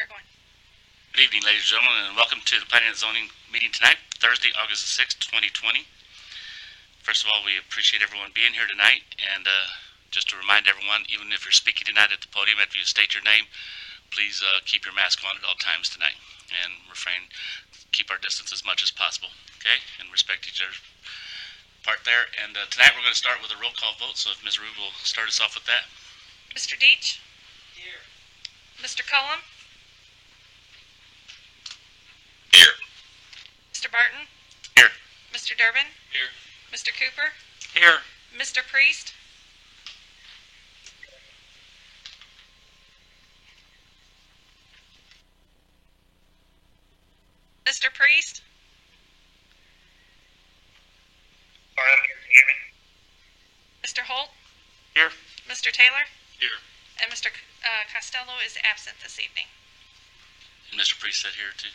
We're going. Good evening, ladies and gentlemen, and welcome to the Planning and Zoning meeting tonight, Thursday, August the 6th, 2020. First of all, we appreciate everyone being here tonight, and just to remind everyone, even if you're speaking tonight at the podium, after you state your name, please keep your mask on at all times tonight, and keep our distance as much as possible, okay, and respect each other's part there. And tonight we're going to start with a roll call vote, so if Ms. Rube will start us off with that. Mr. Deach? Here. Mr. Cullum? Here. Mr. Barton? Here. Mr. Durbin? Here. Mr. Cooper? Here. Mr. Priest? Mr. Priest? Mr. Holt? Here. Mr. Taylor? Here. And Mr. Costello is absent this evening. And Mr. Priest said here too?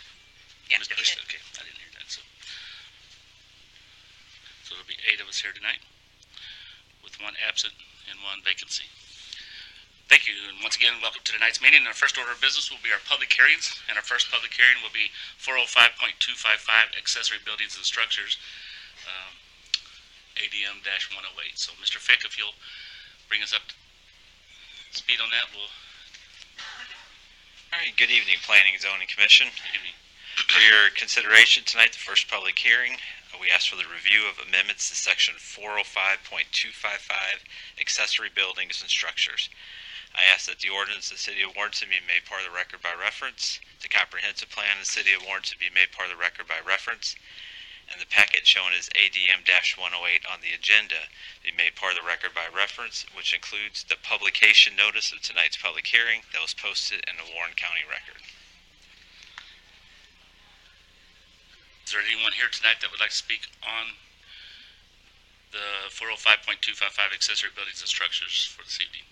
Yeah, Mr. he Priest, did. okay, I didn't hear that, so there'll be 8 of us here tonight, with 1 absent and 1 vacancy. Thank you, and once again, welcome to tonight's meeting. Our first order of business will be our public hearings, and our first public hearing will be 405.255 accessory buildings and structures, ADM-108. So, Mr. Fick, if you'll bring us up to speed on that, we'll. All right, good evening, Planning and Zoning Commission. Good evening. For your consideration tonight, the first public hearing, we ask for the review of amendments to Section 405.255, accessory buildings and structures. I ask that the ordinance of the City of Warrenton be made part of the record by reference, the comprehensive plan of the City of Warrenton be made part of the record by reference, and the packet shown as ADM-108 on the agenda be made part of the record by reference, which includes the publication notice of tonight's public hearing that was posted in the Warren County Record. Is there anyone here tonight that would like to speak on the 405.255 accessory buildings and structures for this evening?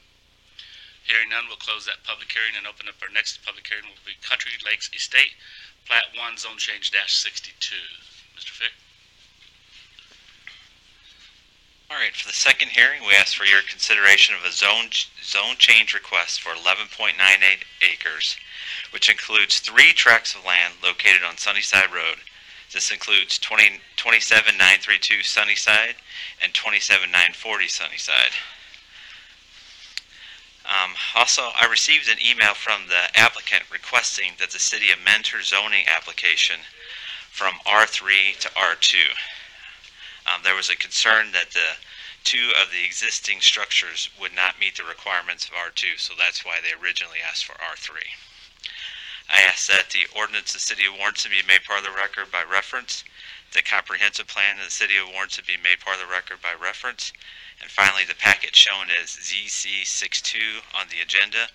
Hearing none, we'll close that public hearing and open up our next public hearing, will be Country Lakes Estate, Plat 1, Zone Change -62. Mr. Fick? All right, for the second hearing, we ask for your consideration of a zone change request for 11.98 acres, which includes 3 tracts of land located on Sunnyside Road. This includes 27932 Sunnyside and 27940 Sunnyside. Also, I received an email from the applicant requesting that the city amend her zoning application from R3 to R2. There was a concern that the 2 of the existing structures would not meet the requirements of R2, so that's why they originally asked for R3. I ask that the ordinance of the City of Warrenton be made part of the record by reference, the comprehensive plan of the City of Warrenton be made part of the record by reference, and finally the packet shown as ZC62 on the agenda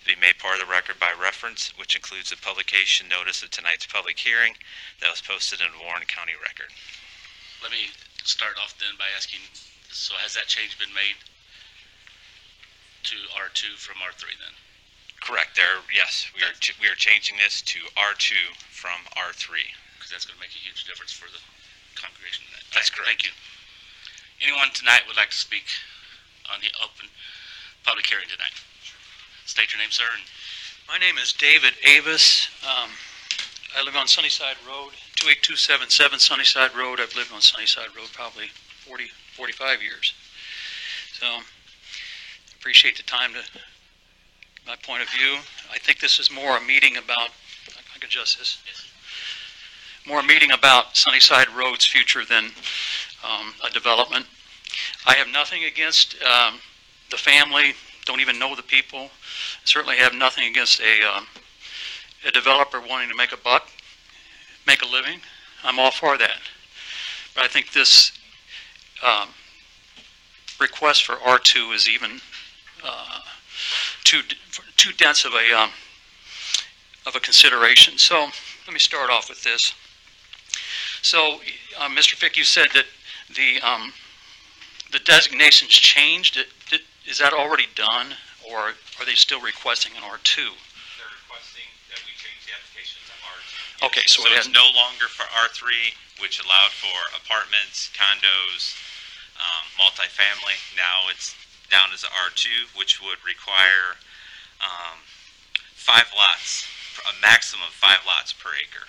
be made part of the record by reference, which includes the publication notice of tonight's public hearing that was posted in the Warren County Record. Let me start off then by asking, so has that change been made to R2 from R3 then? Correct. Yes, we are changing this to R2 from R3. Because that's going to make a huge difference for the congregation. That's correct. Thank you. Anyone tonight would like to speak on the open public hearing tonight? State your name, sir. My name is David Avis. I live on Sunnyside Road, 28277 Sunnyside Road. I've lived on Sunnyside Road probably 45 years. So, appreciate the time to my point of view. I think this is more a meeting about, I can adjust this, more a meeting about Sunnyside Road's future than a development. I have nothing against the family, don't even know the people. Certainly have nothing against a developer wanting to make a buck, make a living. I'm all for that. But I think this request for R2 is even too dense of a consideration. So let me start off with this. So, Mr. Fick, you said that the designations changed. Is that already done, or are they still requesting an R2? They're requesting that we change the application to R2. Okay, so it's no longer for R3, which allowed for apartments, condos, multifamily. Now it's down as R2, which would require 5 lots a maximum of 5 lots per acre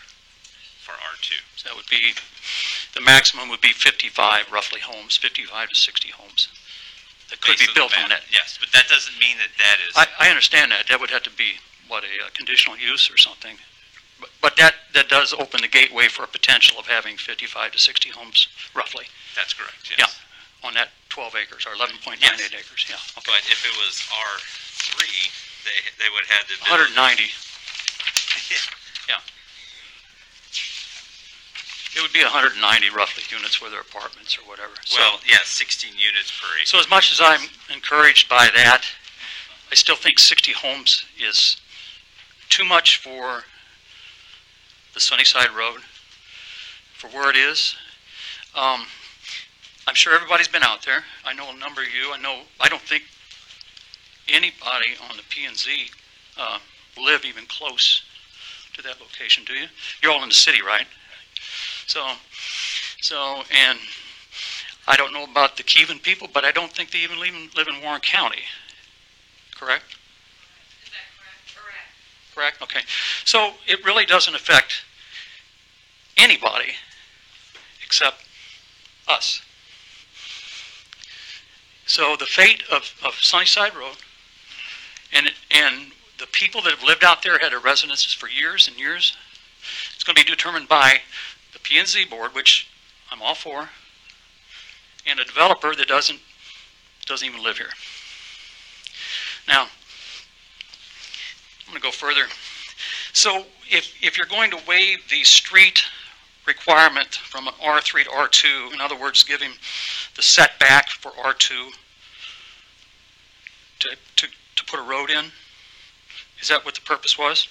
for R2. So that would be, the maximum would be 55 roughly homes, 55 to 60 homes that could be Based built the on map. that. Yes, but that doesn't mean that that is. I understand that. That would have to be, what, a conditional use or something. But that does open the gateway for a potential of having 55 to 60 homes roughly That's correct, yes. Yeah. on that 12 acres or 11.98 Yes. acres. Yeah. Okay. But if it was R3, they would have the ability. 190. Yeah. It would be 190 roughly units where they're apartments or whatever. Well, yeah, 16 units per acre. So as much as I'm encouraged by that, I still think 60 homes is too much for the Sunnyside Road, for where it is. I'm sure everybody's been out there. I know a number of you. I don't think anybody on the P&Z live even close to that location, do you? You're all in the city, right? So, and I don't know about the Kevin people, but I don't think they even live in Warren County. Correct? Is that correct? Correct? Okay. So it really doesn't affect anybody except us. So the fate of Sunnyside Road and the people that have lived out there, had their residences for years and years, it's going to be determined by the P&Z board, which I'm all for, and a developer that doesn't even live here. Now, I'm going to go further. So if you're going to waive the street requirement from an R3 to R2, in other words, give him the setback for R2 to put a road in, is that what the purpose was?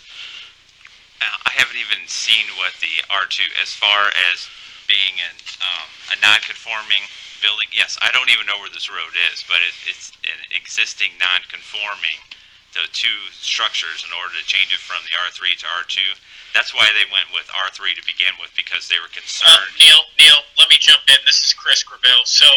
I haven't even seen what the R2, as far as being a non-conforming building. Yes, I don't even know where this road is, but it's an existing non-conforming, the two structures, in order to change it from the R3 to R2. That's why they went with R3 to begin with, because they were concerned. Neil, let me jump in. This is Chris Gravel. So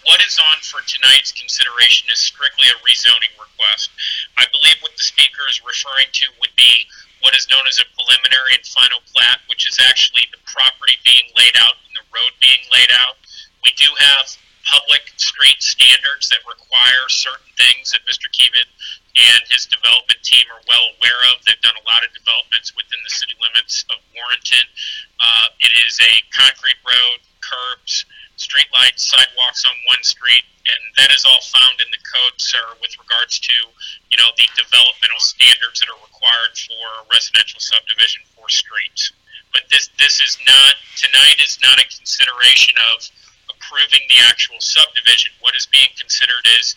what is on for tonight's consideration is strictly a rezoning request. I believe what the speaker is referring to would be what is known as a preliminary and final plat, which is actually the property being laid out and the road being laid out. We do have public street standards that require certain things that Mr. Keevan and his development team are well aware of. They've done a lot of developments within the city limits of Warrenton. It is a concrete road, curbs, street lights, sidewalks on one street, and that is all found in the code, sir, with regards to, the developmental standards that are required for a residential subdivision for streets. But this is not, tonight is not a consideration of approving the actual subdivision. What is being considered is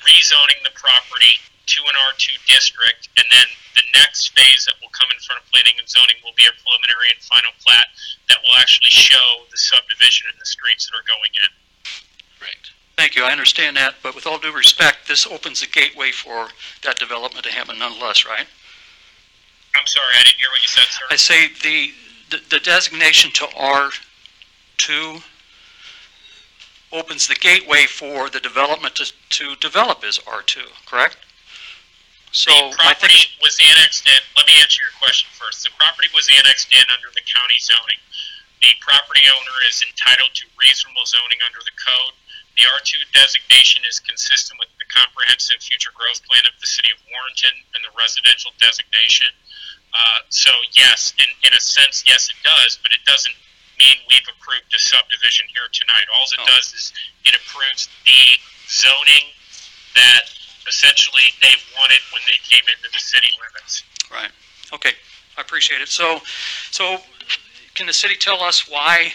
rezoning the property to an R2 district, and then the next phase that will come in front of planning and zoning will be a preliminary and final plat that will actually show the subdivision and the streets that are going in. Right. Thank you. I understand that, but with all due respect, this opens the gateway for that development to happen nonetheless, right? I'm sorry, I didn't hear what you said, sir. I say the designation to R2 opens the gateway for the development to develop as R2, correct? So the property was annexed in. Let me answer your question first. The property was annexed in under the county zoning. The property owner is entitled to reasonable zoning under the code. The R2 designation is consistent with the comprehensive future growth plan of the city of Warrenton and the residential designation. So yes, in a sense, yes it does, but it doesn't mean we've approved a subdivision here tonight. All it does is it approves the zoning that essentially they wanted when they came into the city limits. Right. Okay. I appreciate it. So can the city tell us why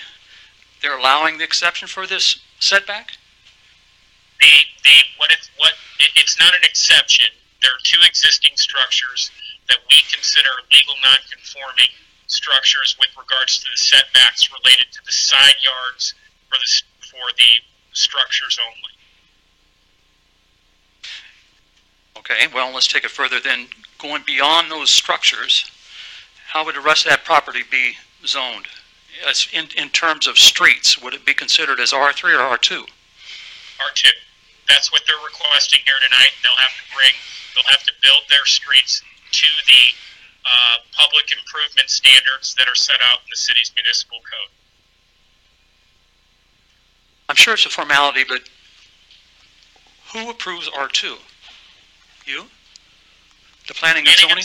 they're allowing the exception for this setback? It's not an exception. There are two existing structures that we consider legal non-conforming structures with regards to the setbacks related to the side yards for the structures only. Okay, well, let's take it further then. Going beyond those structures, how would the rest of that property be zoned? In terms of streets, would it be considered as R3 or R2? R2. That's what they're requesting here tonight. They'll have to build their streets to the public improvement standards that are set out in the city's municipal code. I'm sure it's a formality, but who approves R2? You? The planning and zoning?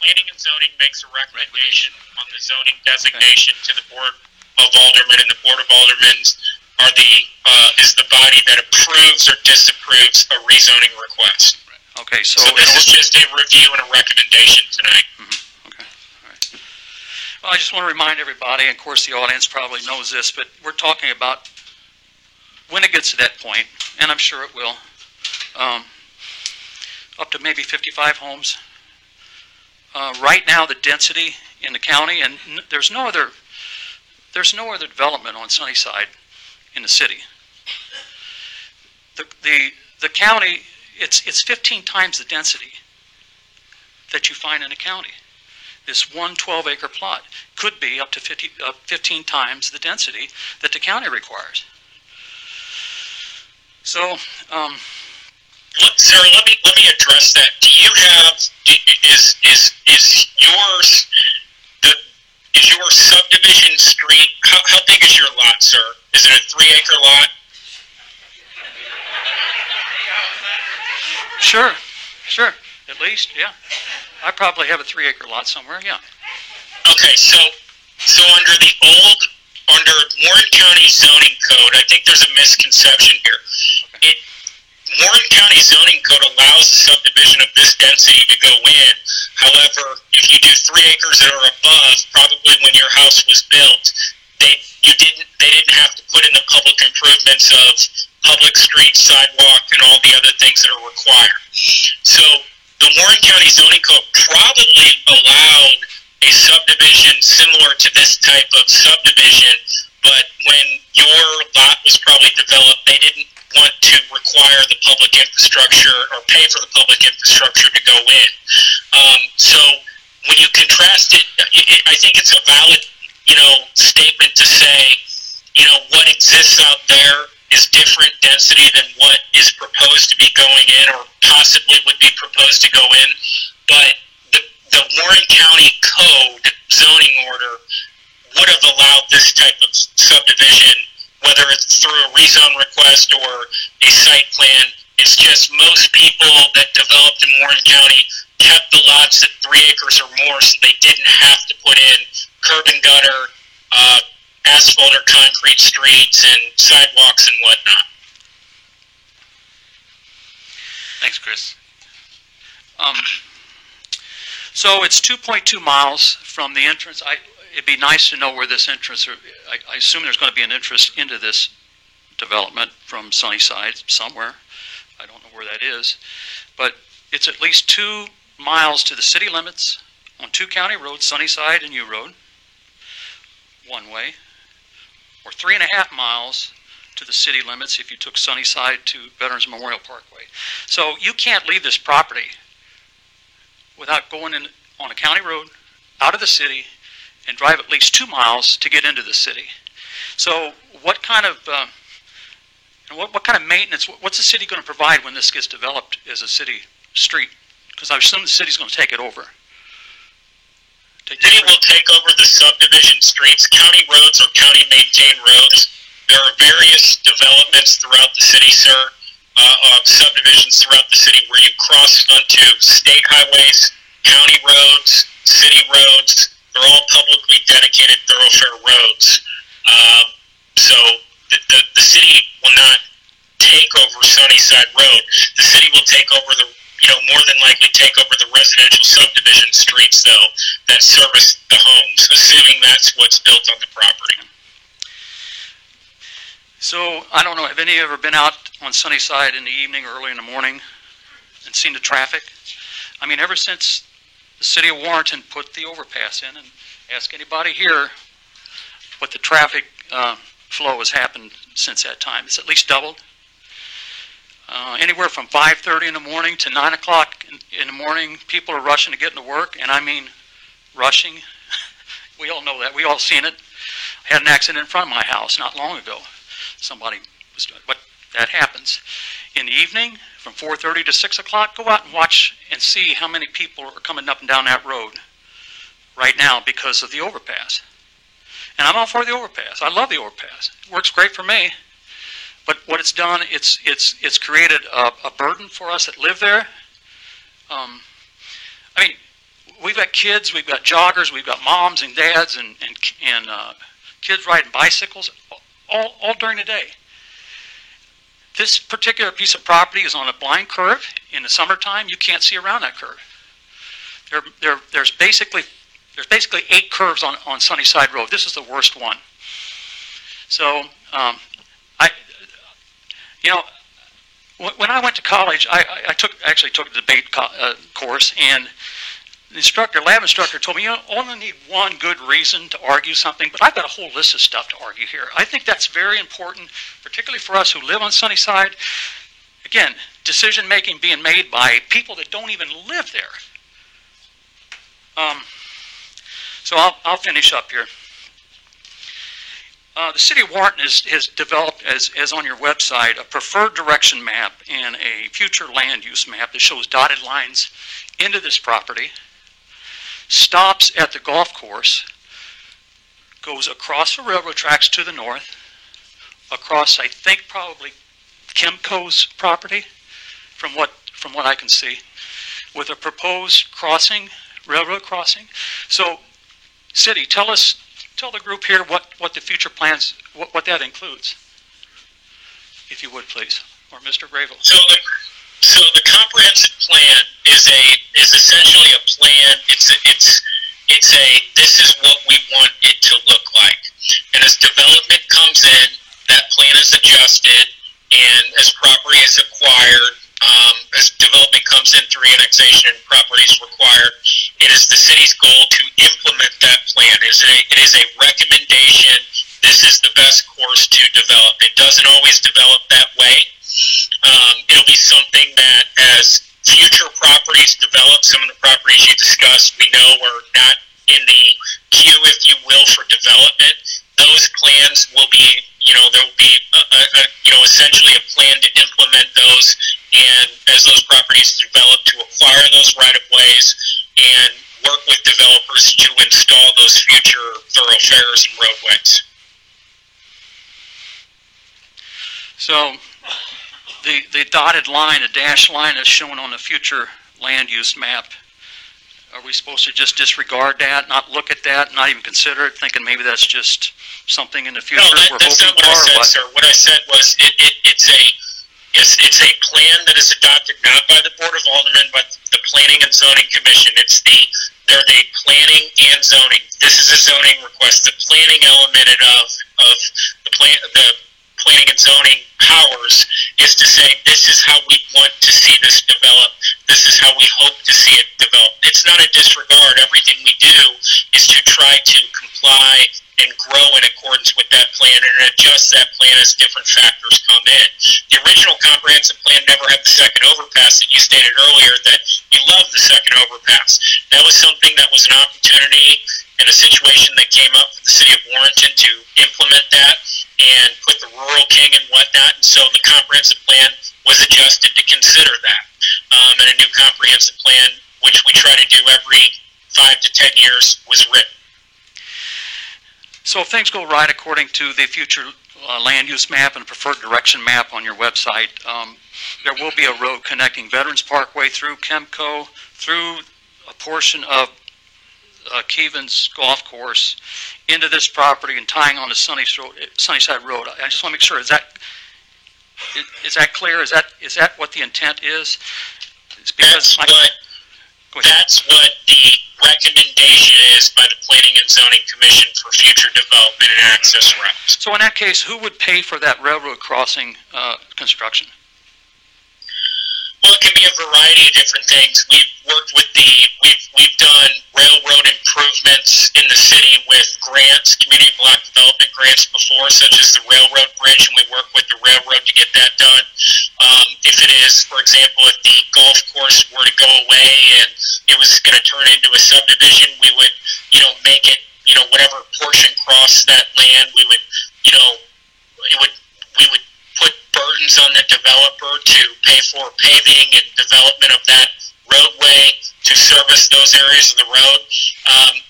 Planning and zoning makes a recommendation on the zoning designation to the Board of Aldermen, and the Board of Aldermen are is the body that approves or disapproves a rezoning request. Okay, so this is just a review and a recommendation tonight. Okay, all right. Well, I just want to remind everybody, and of course the audience probably knows this, but we're talking about when it gets to that point, and I'm sure it will, up to maybe 55 homes. Right now, the density in the county, and there's no other development on Sunnyside in the city. The county, it's 15 times the density that you find in the county. This one 12-acre plot could be up to 15 times the density that the county requires. So, sir, let me address that. Do you have is your subdivision street? How big is your lot, sir? Is it a 3-acre lot? Sure. At least, yeah. I probably have a 3-acre lot somewhere. Yeah. Okay, so under Warren County zoning code, I think there's a misconception here. Okay. Warren County zoning code allows a subdivision of this density to go in. However, if you do 3 acres or above, probably when your house was built, they didn't have to put in the public improvements of public streets, sidewalk, and all the other things that are required. So the Warren County zoning code probably allowed a subdivision similar to this type of subdivision, but when your lot was probably developed, they didn't want to require the public infrastructure or pay for the public infrastructure to go in. So when you contrast it, I think it's a valid, statement to say, what exists out there is different density than what is proposed to be going in or possibly would be proposed to go in. But the Warren County Code zoning order would have allowed this type of subdivision, whether it's through a rezone request or a site plan. It's just most people that developed in Warren County kept the lots at 3 acres or more, so they didn't have to put in curb and gutter, asphalt or concrete streets, and sidewalks and whatnot. Thanks, Chris. So it's 2.2 miles from the entrance. It'd be nice to know where this entrance, I assume there's going to be an entrance into this development from Sunnyside somewhere. I don't know where that is. But it's at least 2 miles to the city limits on 2 county roads, Sunnyside and U Road, one way, or 3.5 miles to the city limits if you took Sunnyside to Veterans Memorial Parkway. So you can't leave this property without going in on a county road out of the city and drive at least 2 miles to get into the city. So what kind of what kind of maintenance, what's the city going to provide when this gets developed as a city street? Because I assume the city's going to take it over. The city will take over the subdivision streets, county roads or county maintained roads. There are various developments throughout the city, sir, subdivisions throughout the city where you cross onto state highways, county roads, city roads. They're all publicly dedicated thoroughfare roads. So the city will not take over Sunnyside Road. The city will take over more than likely take over the residential subdivision streets, though, that service the homes, assuming that's what's built on the property. So, I don't know, have any ever been out on Sunnyside in the evening or early in the morning and seen the traffic? I mean, ever since the city of Warrenton put the overpass in, and ask anybody here what the traffic flow has happened since that time. It's at least doubled. Anywhere from 5:30 in the morning to 9 o'clock in the morning, people are rushing to get into work, and I mean rushing. We all know that. We all seen it. I had an accident in front of my house not long ago. Somebody was doing it, but that happens. In the evening, from 4:30 to 6 o'clock, go out and watch and see how many people are coming up and down that road right now because of the overpass. And I'm all for the overpass. I love the overpass. It works great for me. But what it's done, it's created a burden for us that live there. I mean, we've got kids, we've got joggers, we've got moms and dads and kids riding bicycles all during the day. This particular piece of property is on a blind curve. In the summertime, you can't see around that curve. There's basically 8 curves on Sunnyside Road. This is the worst one. So, when I went to college, I actually took a debate course, and the lab instructor told me, you only need one good reason to argue something, but I've got a whole list of stuff to argue here. I think that's very important, particularly for us who live on Sunnyside. Again, decision-making being made by people that don't even live there. So I'll finish up here. The City of Warrenton has developed, as on your website, a preferred direction map and a future land use map that shows dotted lines into this property, stops at the golf course, goes across the railroad tracks to the north, across, I think, probably Chemco's property, from what I can see, with a proposed crossing, railroad crossing. So, City, tell the group here what the future plans, what that includes, if you would, please, or Mr. Grayville. So the comprehensive plan is essentially a plan. This is what we want it to look like. And as development comes in, that plan is adjusted, and as property is acquired, as development comes in through annexation and property is required, it is the city's goal to implement that plan. It is a recommendation. This is the best course to develop. It doesn't always develop that way. It'll be something that as future properties develop, some of the properties you discussed we know are not in the queue, if you will, for development. Those plans will be, there will be essentially a plan to implement those, and as those properties develop, to acquire those right-of-ways and work with developers to install those future thoroughfares and roadways. So the dotted line, the dashed line is shown on the future land use map. Are we supposed to just disregard that, not look at that, not even consider it, thinking maybe that's just something in the future we're hoping for? No, that's not what I said, sir. What I said was it's a plan that is adopted not by the Board of Aldermen, but the Planning and Zoning Commission. They're the planning and zoning. This is a zoning request. The planning element of the planning and zoning powers is to say, this is how we want to see this develop. This is how we hope to see it develop. It's not a disregard. Everything we do is to try to comply and grow in accordance with that plan and adjust that plan as different factors come in. The original comprehensive plan never had the second overpass that you stated earlier, that you love the second overpass. That was something that was an opportunity and a situation that came up for the City of Warrenton to implement that and put the rural king and whatnot, and so the comprehensive plan was adjusted to consider that. And a new comprehensive plan, which we try to do every 5 to 10 years, was written. So if things go right according to the future land use map and preferred direction map on your website, there will be a road connecting Veterans Parkway through Chemco, through a portion of Keevan's golf course into this property and tying on to Sunnyside Road. I just want to make sure, is that clear? Is that what the intent is? It's because that's what the recommendation is by the Planning and Zoning Commission for future development and access routes. So in that case, who would pay for that railroad crossing construction? Well, it can be a variety of different things. We've worked with we've done railroad improvements in the city with grants, community block development grants before, such as the railroad bridge, and we work with the railroad to get that done. If it is, for example, if the golf course were to go away and it was going to turn into a subdivision, we would, make it, whatever portion crossed that land, we would, we would put burdens on the developer to pay for paving and development of that roadway to service those areas of the road.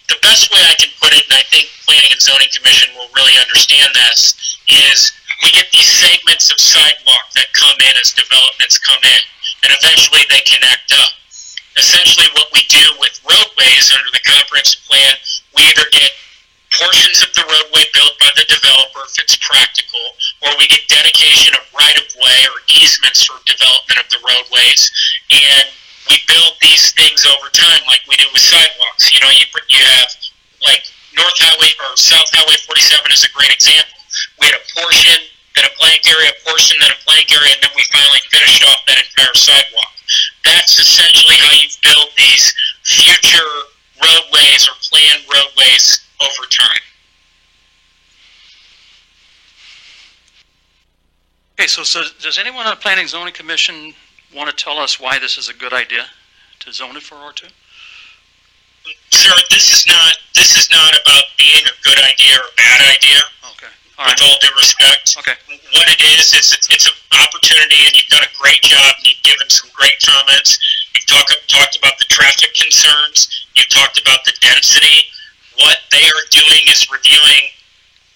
The best way I can put it, and I think Planning and Zoning Commission will really understand this, is we get these segments of sidewalk that come in as developments come in, and eventually they connect up. Essentially what we do with roadways under the comprehensive plan, we either get portions of the roadway built by the developer if it's practical, or we get dedication of right-of-way or easements for development of the roadways, and we build these things over time like we do with sidewalks. You know, you have like North Highway or South Highway 47 is a great example. We had a portion, then a blank area, a portion, then a blank area, and then we finally finished off that entire sidewalk. That's essentially how you build these future roadways or planned roadways over time. Okay, so does anyone on the Planning and Zoning Commission want to tell us why this is a good idea to zone it for R2? Sir, this is not about being a good idea or a bad idea. Okay, all right. With all due respect, Okay. what it is it's an opportunity, and you've done a great job, and you've given some great comments. You've talked about the traffic concerns. You've talked about the density. What they are doing is reviewing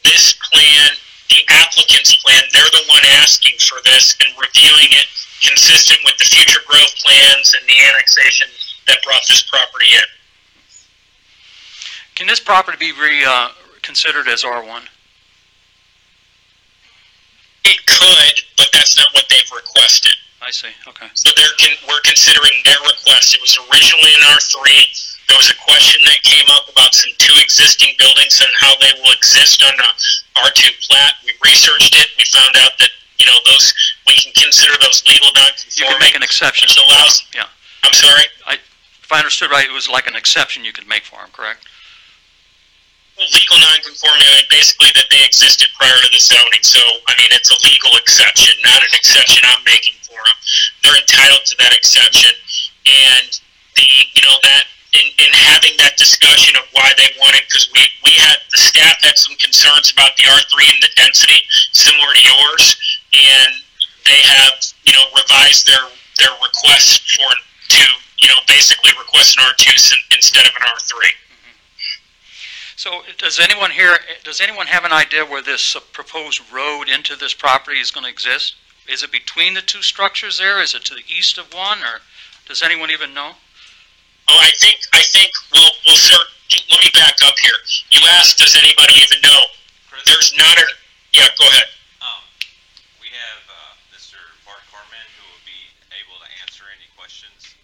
this plan, the applicant's plan. They're the one asking for this and reviewing it consistent with the future growth plans and the annexation that brought this property in. Can this property be considered as R1? It could, but that's not what they've requested. I see, okay. So we're considering their request. It was originally in R3. There was a question that came up about some two existing buildings and how they will exist on a R2 plat. We researched it. We found out that, those, we can consider those legal non-conforming. You can make an exception. Which allows, Yeah. I'm sorry? If I understood right, it was like an exception you could make for them, correct? Legal non-conforming, basically that they existed prior to the zoning. So, it's a legal exception, not an exception I'm making for them. They're entitled to that exception. And that in having that discussion of why they wanted, because the staff had some concerns about the R3 and the density, similar to yours, and they have, revised their request to basically request an R2 instead of an R3. So does anyone have an idea where this proposed road into this property is going to exist? Is it between the two structures there? Is it to the east of one, or does anyone even know? Oh, I think we'll sir, let me back up here. You asked, does anybody even know? There's not yeah, go ahead. We have Mr. Bart Corman, who will be able to answer any questions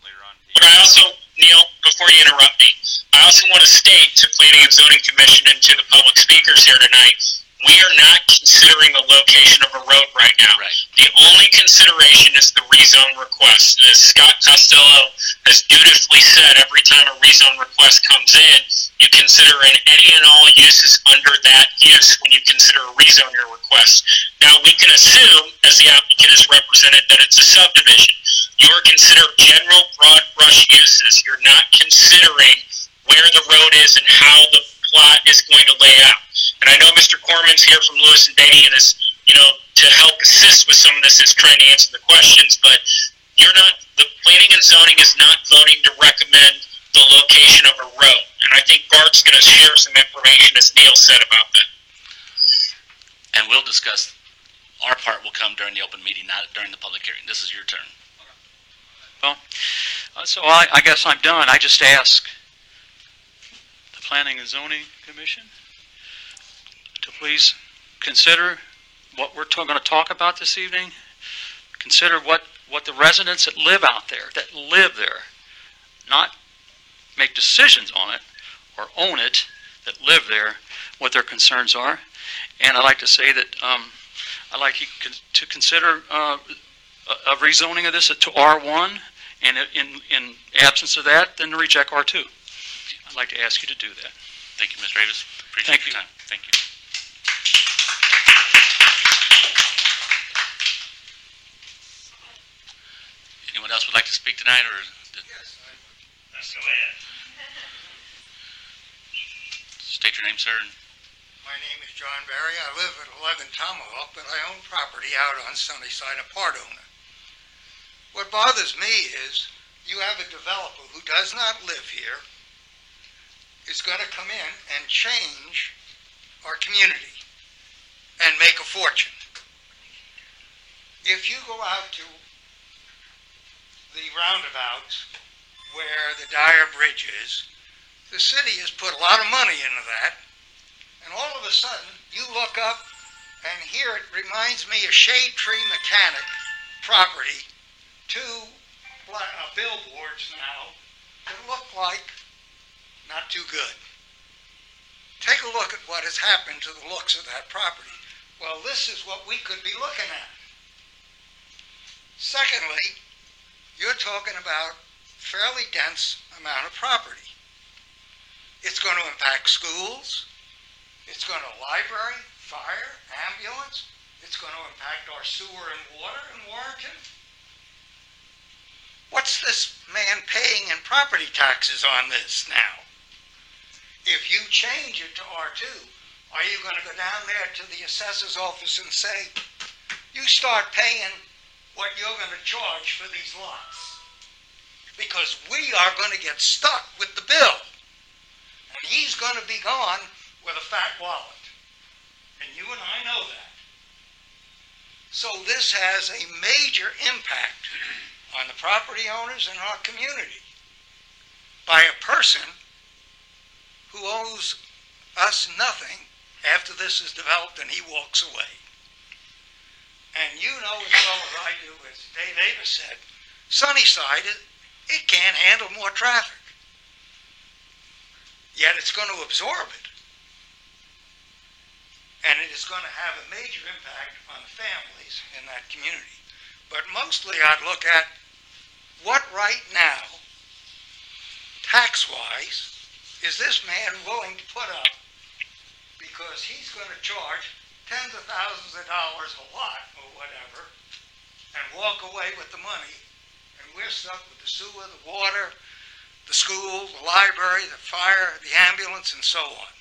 later on. But I also, Neil, before you interrupt me, I also want to state to Planning and Zoning Commission and to the public speakers here tonight, we are not considering the location of a road right now. Right. The only consideration is the rezone request. And as Scott Costello has dutifully said, every time a rezone request comes in, you consider any and all uses under that use when you consider a rezone your request. Now, we can assume, as the applicant is represented, that it's a subdivision. You are considering general broad brush uses. You're not considering where the road is and how the plot is going to lay out. And I know Mr. Corman's here from Lewis and Beatty and is, to help assist with some of this, is trying to answer the questions, but the Planning and Zoning is not voting to recommend the location of a road. And I think Bart's going to share some information, as Neil said, about that. And we'll discuss, our part will come during the open meeting, not during the public hearing. This is your turn. Well, so I guess I'm done. I just ask the Planning and Zoning Commission to please consider what we're going to talk about this evening. Consider what the residents that live out there, not make decisions on it or own it, that live there, what their concerns are. And I'd like to say that I'd like you to consider a rezoning of this to R1, and in absence of that, then to reject R2. I'd like to ask you to do that. Thank you, Mr. Davis. Appreciate your time. Thank you. Anyone else would like to speak tonight, or? Yes, I would. Let's go ahead. State your name, sir. My name is John Barry. I live at 11 Tomahawk, but I own property out on Sunnyside, a part owner. What bothers me is you have a developer who does not live here is going to come in and change our community and make a fortune. If you go out to the roundabouts where the Dyer Bridge is, the city has put a lot of money into that, and all of a sudden you look up and here it reminds me of Shade Tree Mechanic property, two billboards now that look like not too good. Take a look at what has happened to the looks of that property. Well, this is what we could be looking at. Secondly, you're talking about fairly dense amount of property. It's going to impact schools. It's going to library, fire, ambulance. It's going to impact our sewer and water in Warrenton. What's this man paying in property taxes on this now? If you change it to R2, are you going to go down there to the assessor's office and say, you start paying what you're going to charge for these lots? Because we are going to get stuck with the bill. And he's going to be gone with a fat wallet. And you and I know that. So this has a major impact on the property owners in our community by a person who owes us nothing after this is developed and he walks away. And you know as well as I do, as Dave Avis said, Sunnyside, it can't handle more traffic. Yet it's going to absorb it. And it is going to have a major impact on the families in that community. But mostly I'd look at what right now, tax-wise, is this man willing to put up, because he's going to charge tens of thousands of dollars a lot or whatever and walk away with the money, and we're stuck with the sewer, the water, the school, the library, the fire, the ambulance, and so on.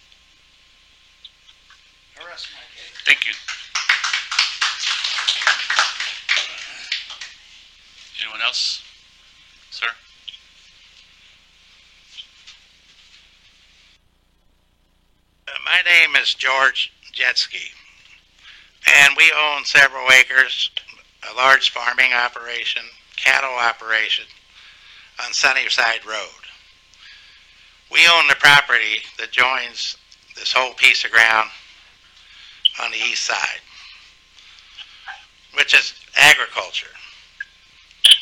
The rest of my case. Thank you. Anyone else? Sir? My name is George Jetsky, and we own several acres, a large farming operation, cattle operation on Sunnyside Road. We own the property that joins this whole piece of ground on the east side, which is agriculture.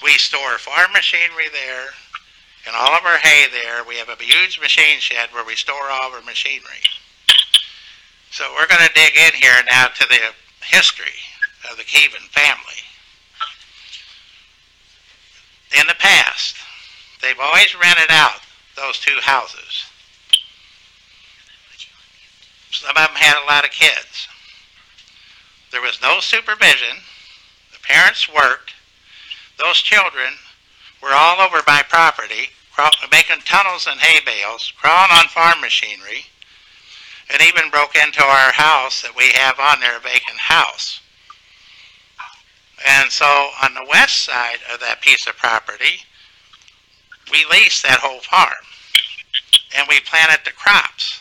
We store farm machinery there and all of our hay there. We have a huge machine shed where we store all of our machinery. So we're going to dig in here now to the history of the Keevan family. In the past, they've always rented out those two houses. Some of them had a lot of kids. There was no supervision. The parents worked. Those children were all over my property, making tunnels and hay bales, crawling on farm machinery, and even broke into our house that we have on there, a vacant house. And so on the west side of that piece of property, we leased that whole farm, and we planted the crops.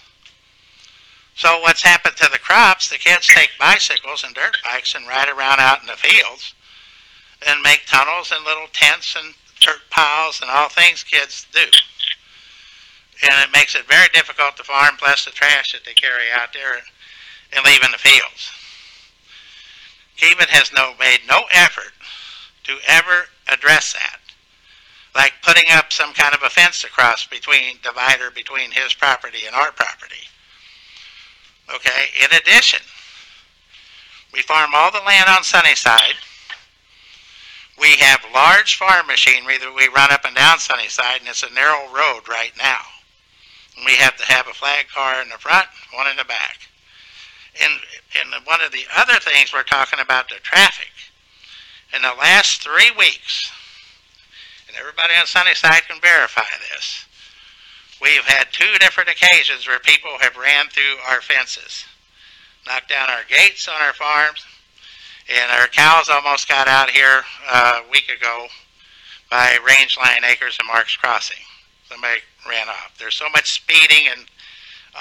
So what's happened to the crops, the kids take bicycles and dirt bikes and ride around out in the fields and make tunnels and little tents and dirt piles and all things kids do. And it makes it very difficult to farm, plus the trash that they carry out there and leave in the fields. Keevan has made no effort to ever address that, like putting up some kind of a fence across divider between his property and our property. Okay, in addition, we farm all the land on Sunnyside. We have large farm machinery that we run up and down Sunnyside, and it's a narrow road right now. And we have to have a flag car in the front, one in the back. And one of the other things we're talking about, the traffic. In the last 3 weeks, and everybody on Sunnyside can verify this, we've had 2 different occasions where people have ran through our fences, knocked down our gates on our farms, and our cows almost got out here a week ago by Range Line Acres and Marks Crossing. Somebody ran off. There's so much speeding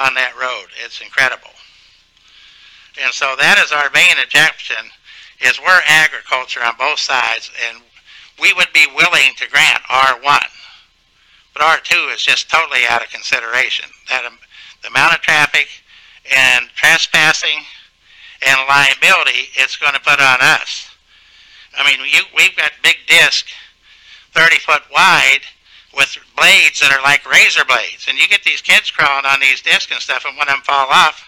on that road. It's incredible. And so that is our main objection, is we're agriculture on both sides, and we would be willing to grant R1. But R2 is just totally out of consideration. The amount of traffic and trespassing and liability it's going to put on us. I mean, we've got big disc, 30 foot wide, with blades that are like razor blades. And you get these kids crawling on these discs and stuff, and when them fall off,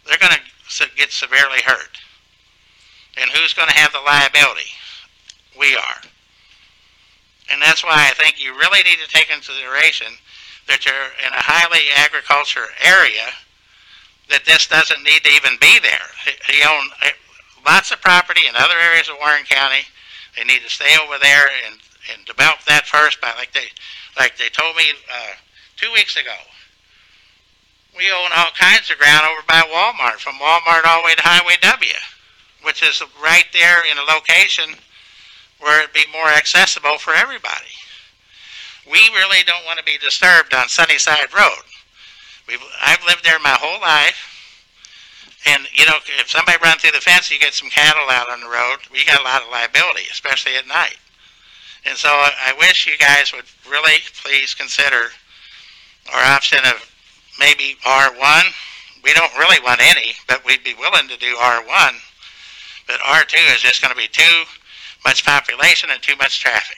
they're going to get severely hurt. And who's going to have the liability? We are. And that's why I think you really need to take into consideration that you're in a highly agriculture area, that this doesn't need to even be there. They own lots of property in other areas of Warren County. They need to stay over there and develop that first, by like they told me 2 weeks ago. We own all kinds of ground over by Walmart, from Walmart all the way to Highway W, which is right there in a location where it'd be more accessible for everybody. We really don't want to be disturbed on Sunnyside Road. I've lived there my whole life, and you know, if somebody runs through the fence, you get some cattle out on the road, we got a lot of liability, especially at night. And so I wish you guys would really please consider our option of maybe R1. We don't really want any, but we'd be willing to do R1. But R2 is just going to be too much population and too much traffic.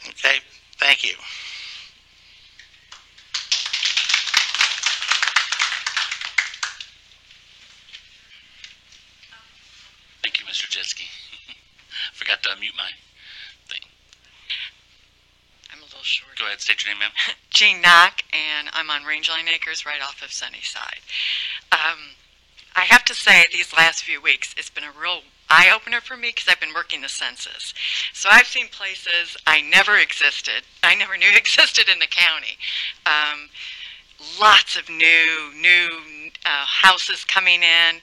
Okay, thank you. Thank you, Mr. Jetski. Forgot to unmute my thing. I'm a little short. Go ahead, state your name, ma'am. Jean Knock, and I'm on Range Line Acres right off of Sunnyside. I have to say, these last few weeks, it's been a real eye-opener for me because I've been working the census. So I've seen places I never knew existed in the county. Lots of new houses coming in.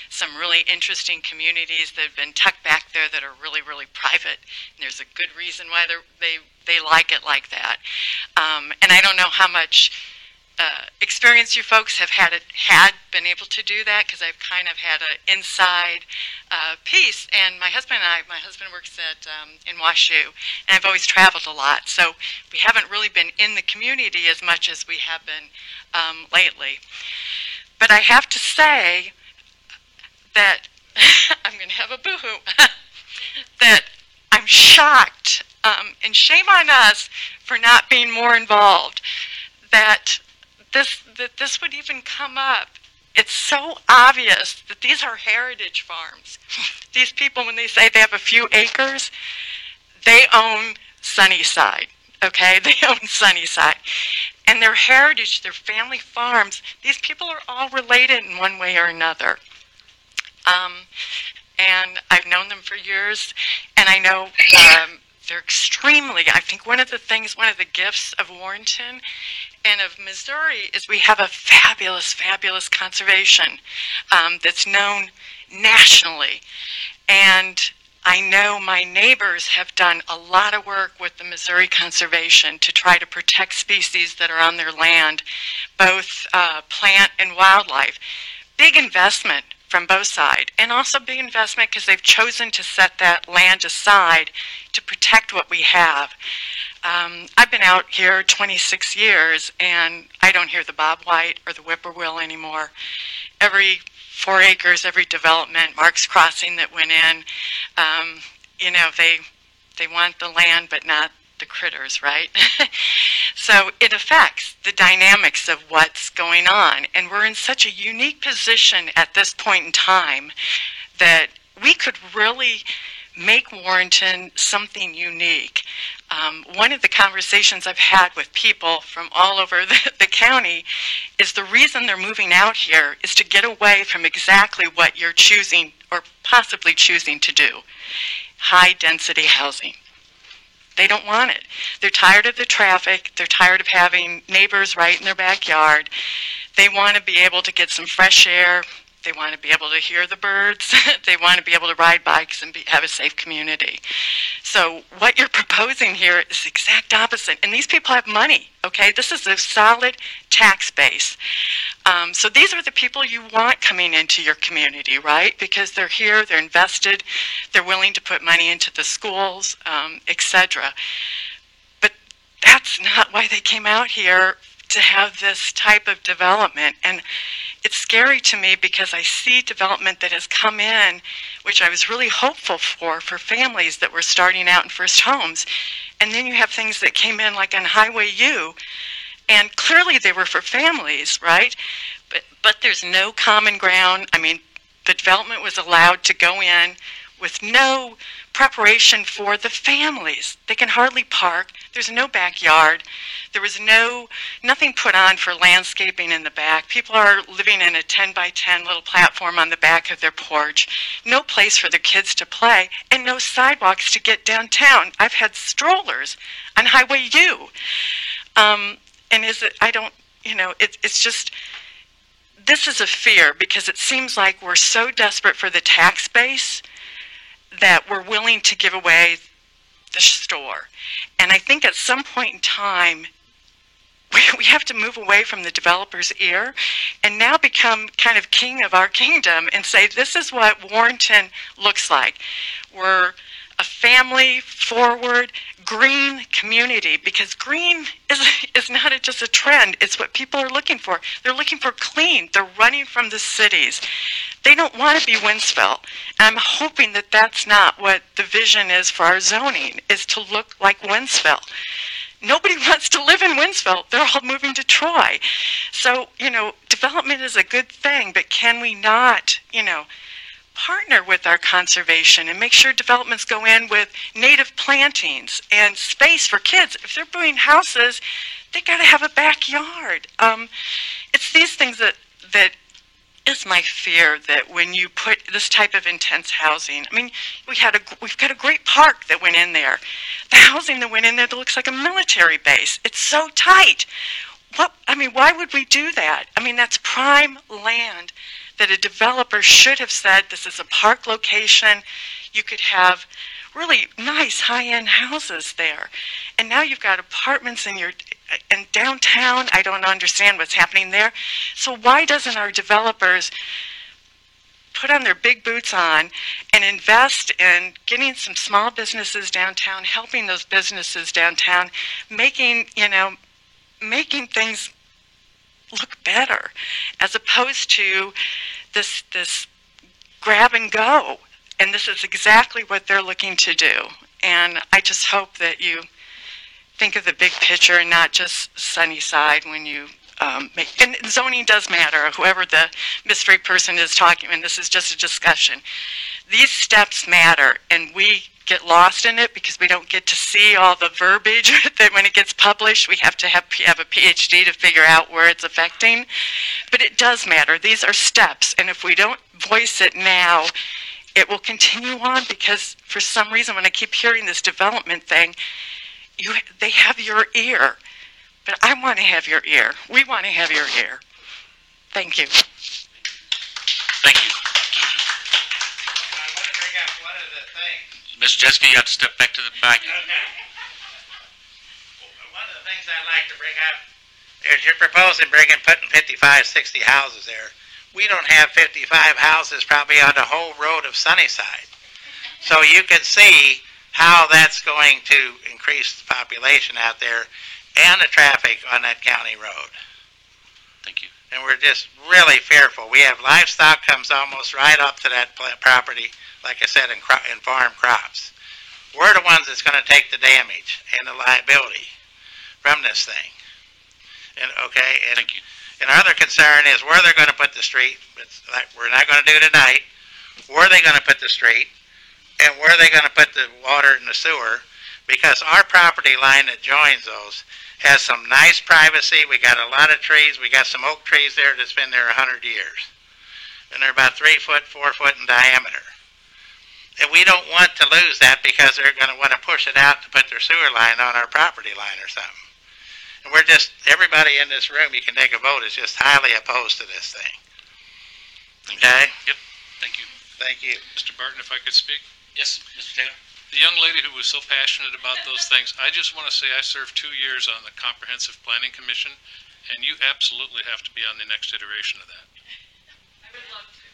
Some really interesting communities that have been tucked back there that are really, really private. And there's a good reason why they like it like that. And I don't know how much experience you folks have had been able to do that, because I've kind of had an inside piece. And my husband works in WashU, and I've always traveled a lot. So we haven't really been in the community as much as we have been lately. But I have to say that I'm going to have a boo-hoo. That I'm shocked, and shame on us for not being more involved. That this would even come up. It's so obvious that these are heritage farms. These people, when they say they have a few acres, they own Sunnyside. Okay, they own Sunnyside. And their heritage, their family farms, these people are all related in one way or another. And I've known them for years, and I know they're extremely, I think one of the gifts of Warrenton and of Missouri is we have a fabulous, fabulous conservation that's known nationally. And I know my neighbors have done a lot of work with the Missouri Conservation to try to protect species that are on their land, both plant and wildlife. Big investment from both sides, and also big investment because they've chosen to set that land aside to protect what we have. I've been out here 26 years, and I don't hear the bobwhite or the whippoorwill anymore. Every 4 acres, every development, Marks Crossing that went in, they want the land but not the critters, right? So it affects the dynamics of what's going on. And we're in such a unique position at this point in time that we could really make Warrenton something unique. One of the conversations I've had with people from all over the county is the reason they're moving out here is to get away from exactly what you're choosing or possibly choosing to do. High-density housing. They don't want it. They're tired of the traffic. They're tired of having neighbors right in their backyard. They want to be able to get some fresh air, They want to be able to hear the birds. They want to be able to ride bikes and have a safe community. So what you're proposing here is the exact opposite. And these people have money, okay? This is a solid tax base. So these are the people you want coming into your community, right? Because they're here, they're invested, they're willing to put money into the schools, etc. But that's not why they came out here to have this type of development. And it's scary to me because I see development that has come in, which I was really hopeful for families that were starting out in first homes. And then you have things that came in like on Highway U, and clearly they were for families, right? But there's no common ground. I mean, the development was allowed to go in with no preparation for the families. They can hardly park. There's no backyard. There was nothing put on for landscaping in the back. People are living in a 10 by 10 little platform on the back of their porch. No place for their kids to play, and no sidewalks to get downtown. I've had strollers on Highway U. And it's just, this is a fear because it seems like we're so desperate for the tax base that we're willing to give away the store. And I think at some point in time, we have to move away from the developer's ear and now become kind of king of our kingdom and say, this is what Warrenton looks like. We're a family forward, green community, because green is not just a trend, it's what people are looking for. They're looking for clean. They're running from the cities. They don't want to be Wentzville. And I'm hoping that that's not what the vision is for our zoning, is to look like Wentzville. Nobody wants to live in Wentzville. They're all moving to Troy. So, development is a good thing, but can we not, partner with our conservation and make sure developments go in with native plantings and space for kids? If they're building houses, they got to have a backyard. It's these things that is my fear, that when you put this type of intense housing, I mean, we've got a great park that went in there. The housing that went in there that looks like a military base. It's so tight. Why would we do that? I mean, that's prime land that a developer should have said, this is a park location. You could have really nice high-end houses there. And now you've got apartments in downtown. I don't understand what's happening there. So why doesn't our developers put on their big boots on and invest in getting some small businesses downtown, helping those businesses downtown, making things look better, as opposed to this grab and go. And this is exactly what they're looking to do. And I just hope that you think of the big picture and not just Sunnyside when you and zoning does matter, whoever the mystery person is talking, and this is just a discussion. These steps matter, and we get lost in it because we don't get to see all the verbiage that when it gets published, we have to have a PhD to figure out where it's affecting. But it does matter. These are steps, and if we don't voice it now, it will continue on, because for some reason when I keep hearing this development thing, they have your ear. But I want to have your ear. We want to have your ear. Thank you. Thank you. I want to bring up one of the things. Mr. Jessica, you have to step back to the back. One of the things I like to bring up is you're proposing putting 55, 60 houses there. We don't have 55 houses probably on the whole road of Sunnyside. So you can see how that's going to increase the population out there and the traffic on that county road. Thank you. And we're just really fearful. We have livestock comes almost right up to that property, like I said, in farm crops. We're the ones that's going to take the damage and the liability from this thing. And Thank you. And our other concern is where they're going to put the street. It's like we're not going to do tonight. Where are they going to put the street? And where are they going to put the water and the sewer? Because our property line that joins those has some nice privacy. We got a lot of trees. We got some oak trees there that's been there 100 years. And they're about 3 foot, 4 foot in diameter. And we don't want to lose that because they're going to want to push it out to put their sewer line on our property line or something. And we're just, everybody in this room, you can take a vote, is just highly opposed to this thing. Okay? Yep, thank you. Thank you. Mr. Barton, if I could speak? Yes, Mr. Taylor? The young lady who was so passionate about those things, I just want to say I served 2 years on the Comprehensive Planning Commission, and you absolutely have to be on the next iteration of that. I would love to.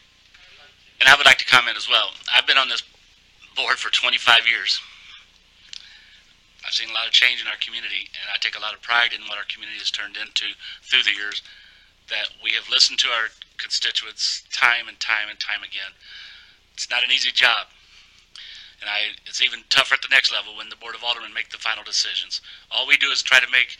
And I would like to comment as well. I've been on this board for 25 years. I've seen a lot of change in our community, and I take a lot of pride in what our community has turned into through the years, that we have listened to our constituents time and time and time again. It's not an easy job. And it's even tougher at the next level when the Board of Aldermen make the final decisions. All we do is try to make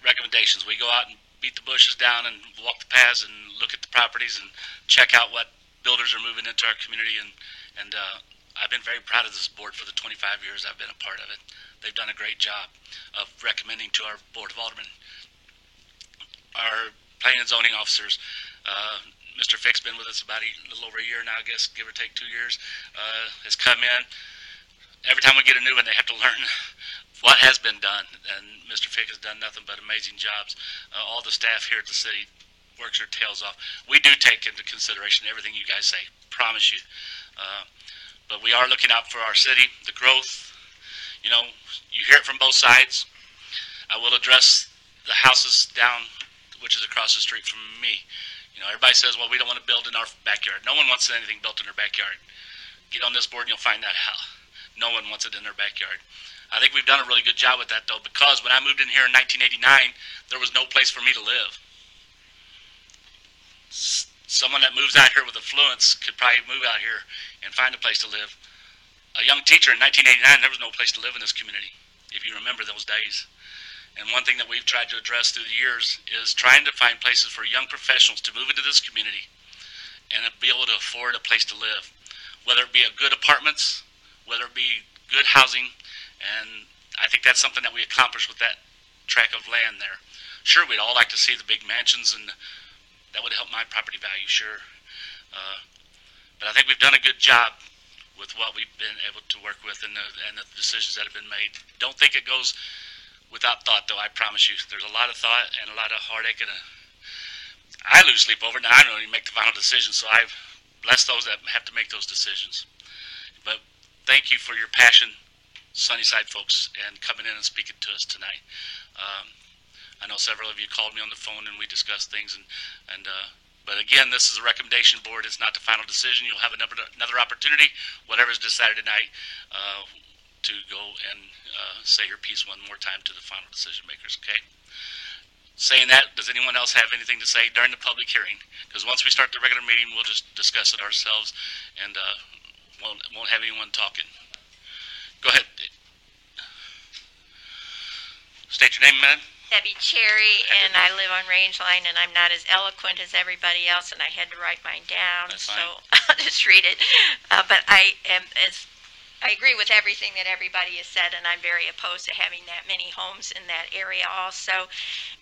recommendations. We go out and beat the bushes down and walk the paths and look at the properties and check out what builders are moving into our community. And I've been very proud of this board for the 25 years I've been a part of it. They've done a great job of recommending to our Board of Aldermen. Our planning and zoning officers, Mr. Fick's been with us about a little over a year now, I guess, give or take 2 years, has come in. Every time we get a new one, they have to learn what has been done, and Mr. Fick has done nothing but amazing jobs. All the staff here at the city works their tails off. We do take into consideration everything you guys say, promise you. But we are looking out for our city, the growth. You know, you hear it from both sides. I will address the houses down, which is across the street from me. You know, everybody says, well, we don't want to build in our backyard. No one wants anything built in their backyard. Get on this board and you'll find that out. No one wants it in their backyard. I think we've done a really good job with that, though, because when I moved in here in 1989, there was no place for me to live. Someone that moves out here with affluence could probably move out here and find a place to live. A young teacher in 1989, there was no place to live in this community, if you remember those days. And one thing that we've tried to address through the years is trying to find places for young professionals to move into this community and be able to afford a place to live, whether it be a good apartments, whether it be good housing. And I think that's something that we accomplished with that tract of land there. Sure, we'd all like to see the big mansions, and that would help my property value, sure. But I think we've done a good job with what we've been able to work with and the decisions that have been made. Don't think it goes without thought, though, I promise you. There's a lot of thought and a lot of heartache. I lose sleep over it. Now, I don't even make the final decision, so I bless those that have to make those decisions. But thank you for your passion, Sunnyside folks, and coming in and speaking to us tonight. I know several of you called me on the phone and we discussed things. But again, this is a recommendation board. It's not the final decision. You'll have another opportunity, whatever is decided tonight, to go and say your piece one more time to the final decision makers, okay? Saying that, does anyone else have anything to say during the public hearing? Because once we start the regular meeting, we'll just discuss it ourselves and won't have anyone talking. Go ahead. State your name, man. Debbie Cherry, and I live on Rangeline, and I'm not as eloquent as everybody else, and I had to write mine down, That's so I'll just read it. But I agree with everything that everybody has said, and I'm very opposed to having that many homes in that area also.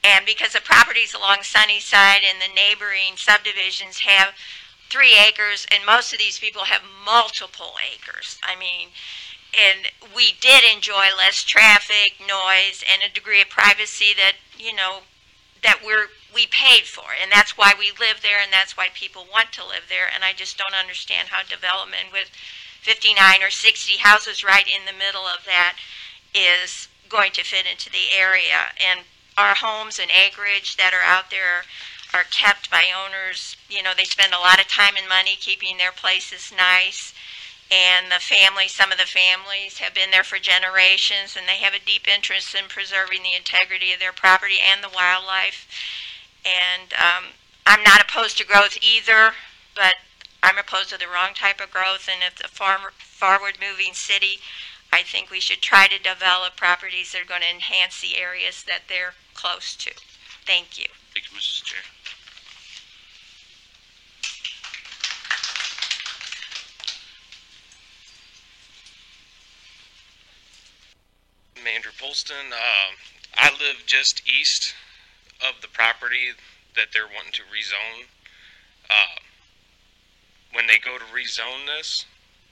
And because the properties along Sunnyside and the neighboring subdivisions have 3 acres, and most of these people have multiple acres. I mean, and we did enjoy less traffic, noise, and a degree of privacy that, you know, that we paid for. And that's why we live there, and that's why people want to live there. And I just don't understand how development with 59 or 60 houses right in the middle of that is going to fit into the area. And our homes and acreage that are out there are kept by owners. You know, they spend a lot of time and money keeping their places nice. And some of the families have been there for generations, and they have a deep interest in preserving the integrity of their property and the wildlife. And I'm not opposed to growth either, but I'm opposed to the wrong type of growth. And if it's a forward-moving city, I think we should try to develop properties that are going to enhance the areas that they're close to. Thank you. Thank you, Mrs. Chair. I'm Andrew Polston. I live just east of the property that they're wanting to rezone. When they go to rezone this,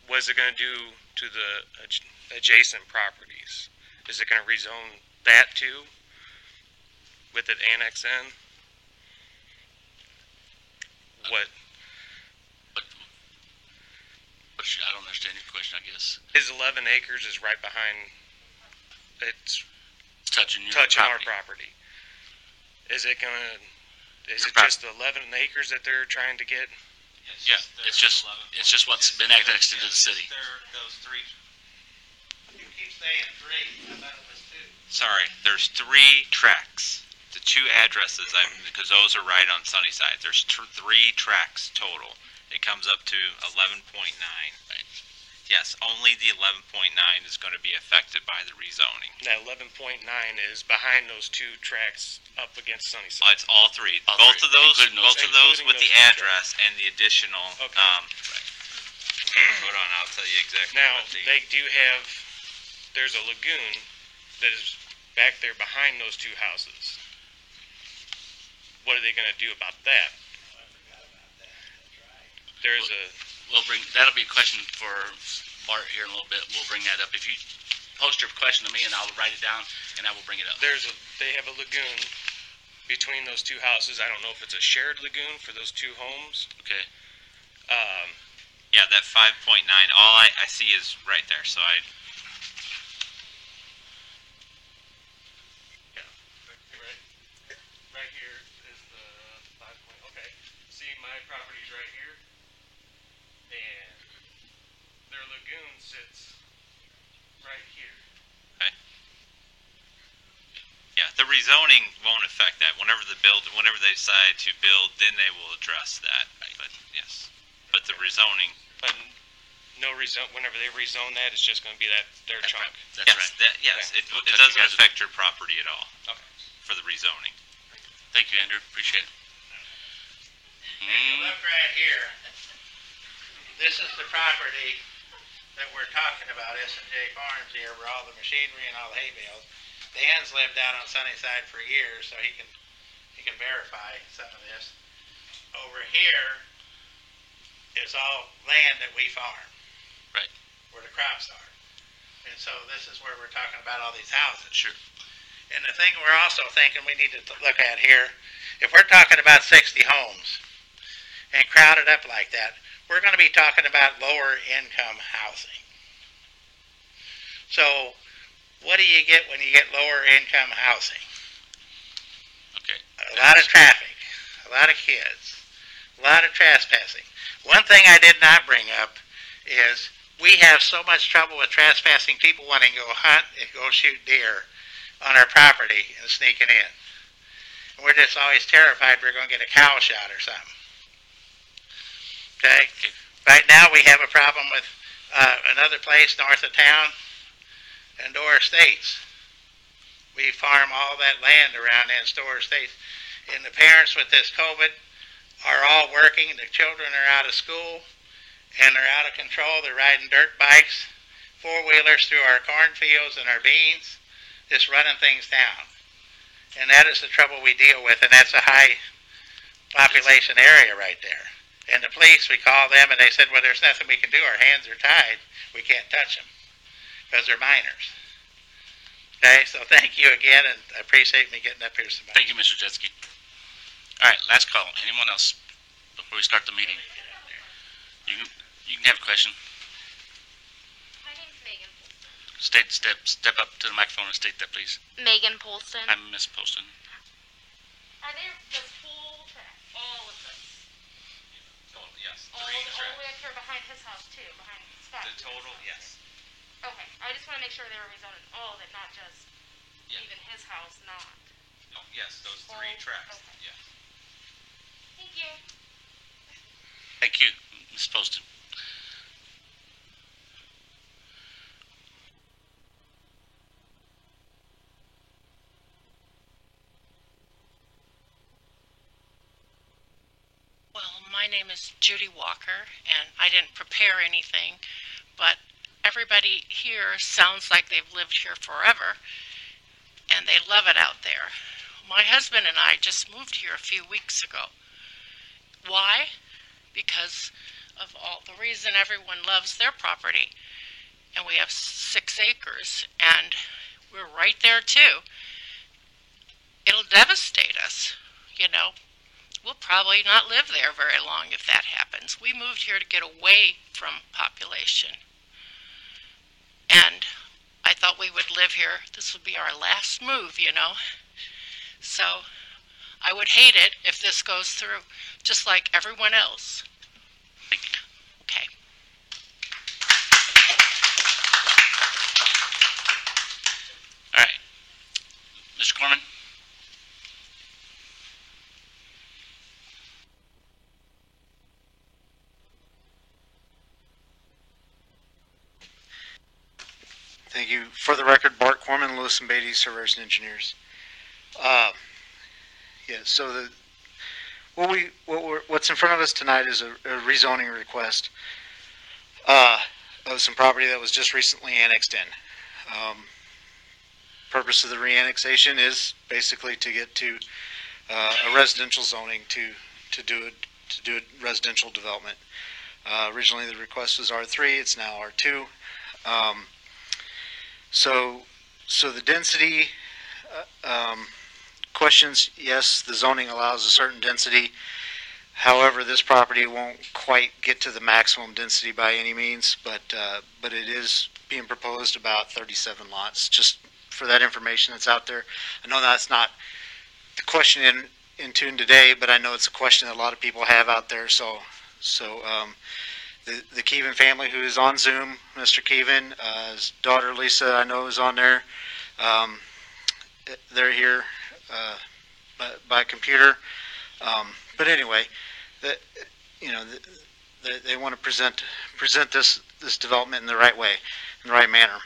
what is it going to do to the adjacent properties? Is it going to rezone that too, with it annexed in? What? I don't understand your question, I guess. His 11 acres is right behind, it's It's touching your touching our property. property. Is it Your just 11 acres that they're trying to get? Yeah, it's just what's been annexed into the city. Those three. You keep saying three. I thought it was two. Sorry, there's 3 tracks. The 2 addresses, because those are right on Sunnyside. There's 3 tracks total. It comes up to 11.9. Yes, only the 11.9 is going to be affected by the rezoning. That 11.9 is behind those 2 tracks up against Sunnyside. It's all 3. All both three, of those, including those both of two. those with the Including those two address and the additional. Okay. Hold on, I'll tell you exactly. Now, what the, they do have, there's a lagoon that is back there behind those 2 houses. What are they going to do about that? There's a, That'll be a question for Bart here in a little bit. We'll bring that up. If you post your question to me, and I'll write it down, and I will bring it up. they have a lagoon between those 2 houses. I don't know if it's a shared lagoon for those 2 homes. Okay. yeah, that 5.9. All I see is right there. So Right here is the 5 point. Okay. See, my property's right here, and their lagoon sits right here. yeah, the rezoning won't affect that. Whenever they decide to build, then they will address that. But yes, but the rezoning. But no rezone. Whenever they rezone that, it's just going to be their That's chunk. right. That's yes, right. yes, Okay. it doesn't affect your property at all. Okay. For the rezoning. Thank you, Andrew. Appreciate it. If you look right here, this is the property that we're talking about, S&J Farms here, where all the machinery and all the hay bales. Dan's lived out on Sunnyside for years, so he can verify some of this. Over here is all land that we farm. Right. Where the crops are. And so this is where we're talking about all these houses. Sure. And the thing we're also thinking we need to look at here, if we're talking about 60 homes and crowded up like that, we're going to be talking about lower income housing. So what do you get when you get lower income housing? Okay. A lot of traffic, a lot of kids, a lot of trespassing. One thing I did not bring up is we have so much trouble with trespassing people wanting to go hunt and go shoot deer on our property and sneaking in. And we're just always terrified we're going to get a cow shot or something. Okay? Right now we have a problem with another place north of town, Endora Estates. We farm all that land around Endora Estates. And the parents with this COVID are all working. The children are out of school and they're out of control. They're riding dirt bikes, 4-wheelers through our cornfields and our beans, just running things down. And that is the trouble we deal with, and that's a high population area right there. And the police, we call them, and they said, well, there's nothing we can do. Our hands are tied. We can't touch them because they're minors. Okay, so thank you again, and I appreciate me getting up here so much. Thank you, Mr. Jetsky. All right, last call. Anyone else before we start the meeting? You can have a question. My name's Megan. Step up to the microphone and state that, please. Megan Polston. I'm Miss Poston. Are there this whole track, all of this, Total, yes. all the way up here behind his house too, behind Scott? The total, yes. Okay, I just want to make sure they were rezoning all of it, not just Yeah. even his house, not. No, yes, those All- 3 tracks. okay. Yes. Thank you. Thank you, Miss Poston. Well, my name is Judy Walker, and I didn't prepare anything, but everybody here sounds like they've lived here forever, and they love it out there. My husband and I just moved here a few weeks ago. Why? Because of all the reason everyone loves their property. And we have 6 acres, and we're right there too. It'll devastate us, you know. we'll probably not live there very long if that happens. We moved here to get away from population. And I thought we would live here. This would be our last move, you know. So I would hate it if this goes through, just like everyone else. Okay. All right. Mr. Corman? Thank you. For the record, Bart Corman, Lewis and Beatty, Surveyors and Engineers. Yeah, so what's in front of us tonight is a rezoning request of some property that was just recently annexed in. Purpose of the reannexation is basically to get to a residential zoning to do a residential development. Originally, the request was R3. It's now R2. So the density questions, yes, the zoning allows a certain density. However, this property won't quite get to the maximum density by any means, but it is being proposed about 37 lots. Just for that information that's out there. I know that's not the question in tune today, but I know it's a question that a lot of people have out there. So the Keevan family who is on Zoom, Mr. Keevan, his daughter Lisa, I know is on there. They're here by computer. But anyway, they want to present this development in the right way, in the right manner.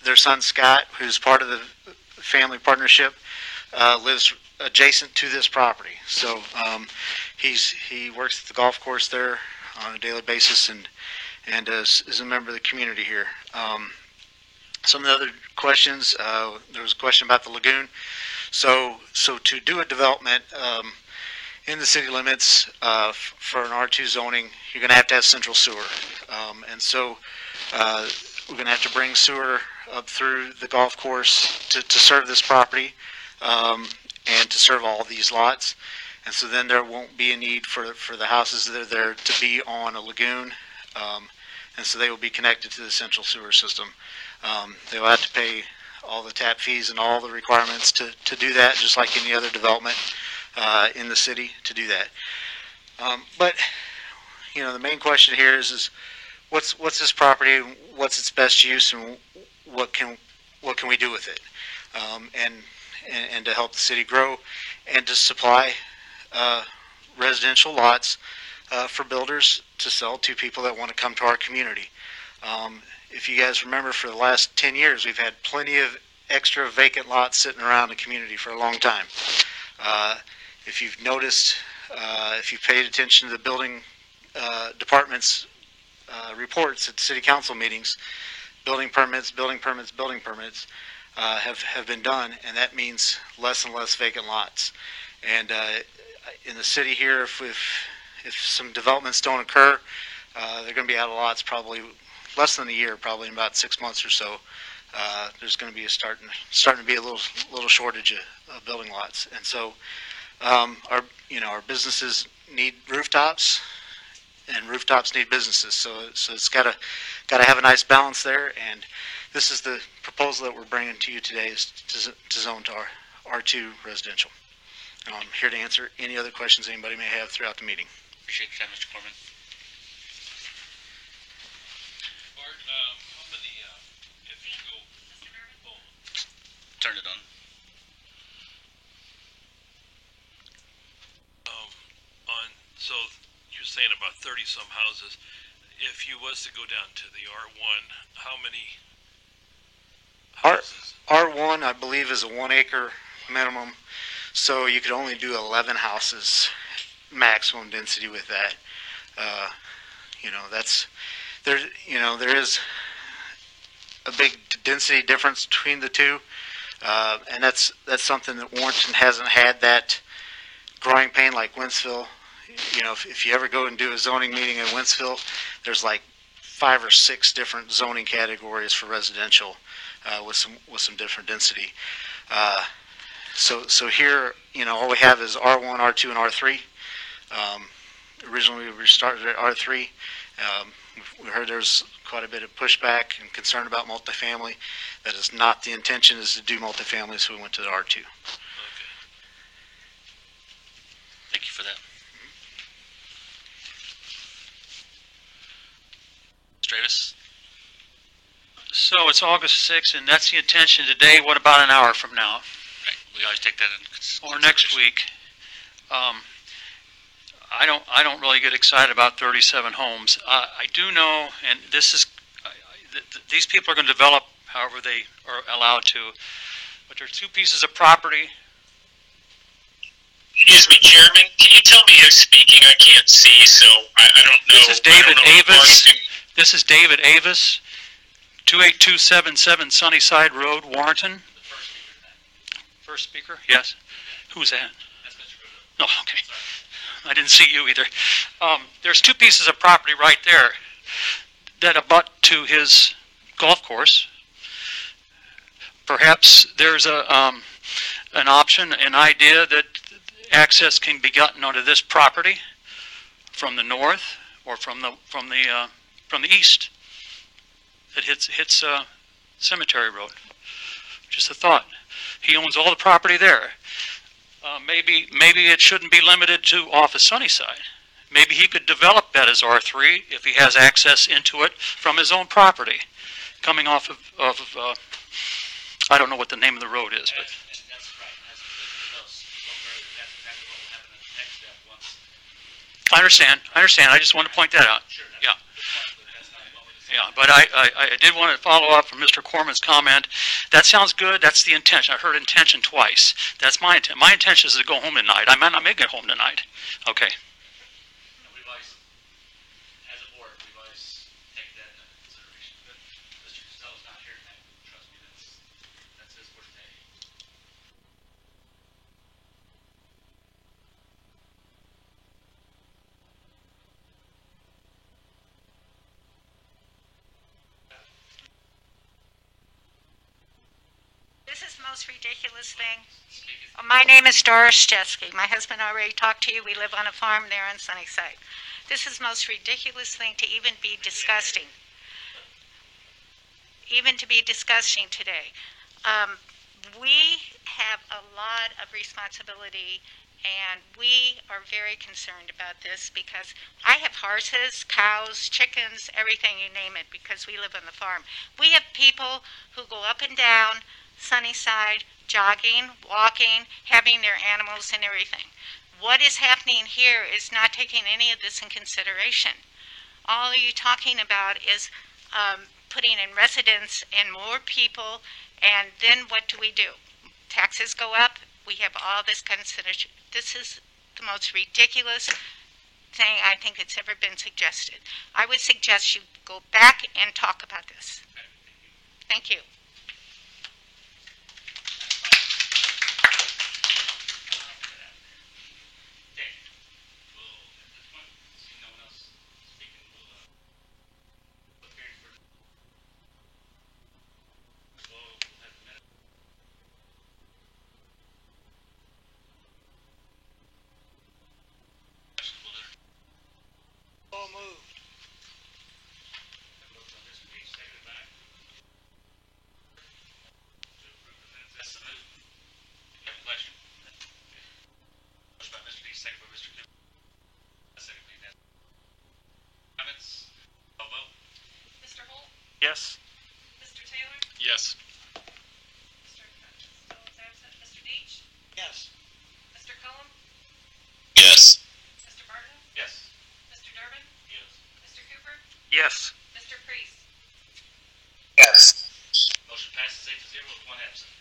Their son Scott, who's part of the family partnership, lives adjacent to this property. So he works at the golf course there on a daily basis and is a member of the community here. Some of the other questions, there was a question about the lagoon. So to do a development in the city limits for an R2 zoning, you're going to have central sewer. And so we're going to have to bring sewer up through the golf course to serve this property and to serve all these lots. And so then there won't be a need for the houses that are there to be on a lagoon. And so they will be connected to the central sewer system. They will have to pay all the tap fees and all the requirements to do that, just like any other development in the city to do that. But the main question here is what's this property, what's its best use, and what can we do with it, and to help the city grow and to supply residential lots for builders to sell to people that want to come to our community. If you guys remember, for the last 10 years, we've had plenty of extra vacant lots sitting around the community for a long time. If you've noticed, if you've paid attention to the building department's reports at city council meetings, building permits have been done, and that means less and less vacant lots. And in the city here, if some developments don't occur, they're going to be out of lots probably less than a year, probably in about 6 months or so. There's going to be starting to be a little shortage of building lots, and so our businesses need rooftops, and rooftops need businesses. So it's got to have a nice balance there. And this is the proposal that we're bringing to you today, is to zone to R2 residential. And I'm here to answer any other questions anybody may have throughout the meeting. Appreciate your time, Mr. Corman. Bart, how many, if you go, Turn it on. So you're saying about 30 some houses. If you was to go down to the R1, how many houses? R1, I believe, is a 1 acre minimum. So you could only do 11 houses maximum density with that. There is a big density difference between the two, and that's something that Warrenton hasn't had, that growing pain like Wentzville. If you ever go and do a zoning meeting in Wentzville, there's like 5 or 6 different zoning categories for residential with some different density. So here, all we have is R1, R2, and R3. Originally, we started at R3. We heard there's quite a bit of pushback and concern about multifamily. That is not the intention, is to do multifamily, so we went to the R2. Thank you for that. Mr. Davis? So it's August 6th, and that's the intention today. What about an hour from now? Right. We always take that into consideration. Or next week? I don't really get excited about 37 homes. I do know, and this is, these people are going to develop however they are allowed to, but there are two pieces of property. Excuse me, Chairman. Can you tell me who's speaking? I can't see, so I don't know. This is David Avis. This is David Avis, 28277 Sunnyside Road, Warrenton. First speaker? Yes. Who's that? That's Mr. Goodall. No, okay. I didn't see you either. There's two pieces of property right there that abut to his golf course. Perhaps there's an option, an idea that access can be gotten onto this property from the north or from the east. It hits Cemetery Road. Just a thought. He owns all the property there. Maybe it shouldn't be limited to off of Sunnyside. Maybe he could develop that as R3 if he has access into it from his own property, coming off of I don't know what the name of the road is, but. That's right. As we look at those, that's exactly what will happen in the next step once. I understand. I just want to point that out. Sure. Yeah. Yeah, but I did want to follow up from Mr. Corman's comment. That sounds good. That's the intention. I heard intention twice. That's my intent. My intention is to go home tonight. I might not make it home tonight. Okay. And we've always, as a board, we've always taken that into consideration. But Mr. Costello's not here tonight. Trust me, that's his forte. This is the most ridiculous thing. My name is Doris Jeske. My husband already talked to you. We live on a farm there in Sunnyside. This is the most ridiculous thing to even be discussing. Even to be discussing today. We have a lot of responsibility, and we are very concerned about this because I have horses, cows, chickens, everything, you name it, because we live on the farm. We have people who go up and down Sunnyside, jogging, walking, having their animals and everything. What is happening here is not taking any of this in consideration. All you're talking about is putting in residents and more people, and then what do? Taxes go up. We have all this consideration. This is the most ridiculous thing I think that's ever been suggested. I would suggest you go back and talk about this. Thank you. Yes. Mr. Taylor? Yes. Mr. Deach? Yes. Mr. Cullum? Yes. Mr. Martin? Yes. Mr. Durbin? Yes. Mr. Cooper? Yes. Mr. Priest? Yes. Motion passes 8-0 with one absent.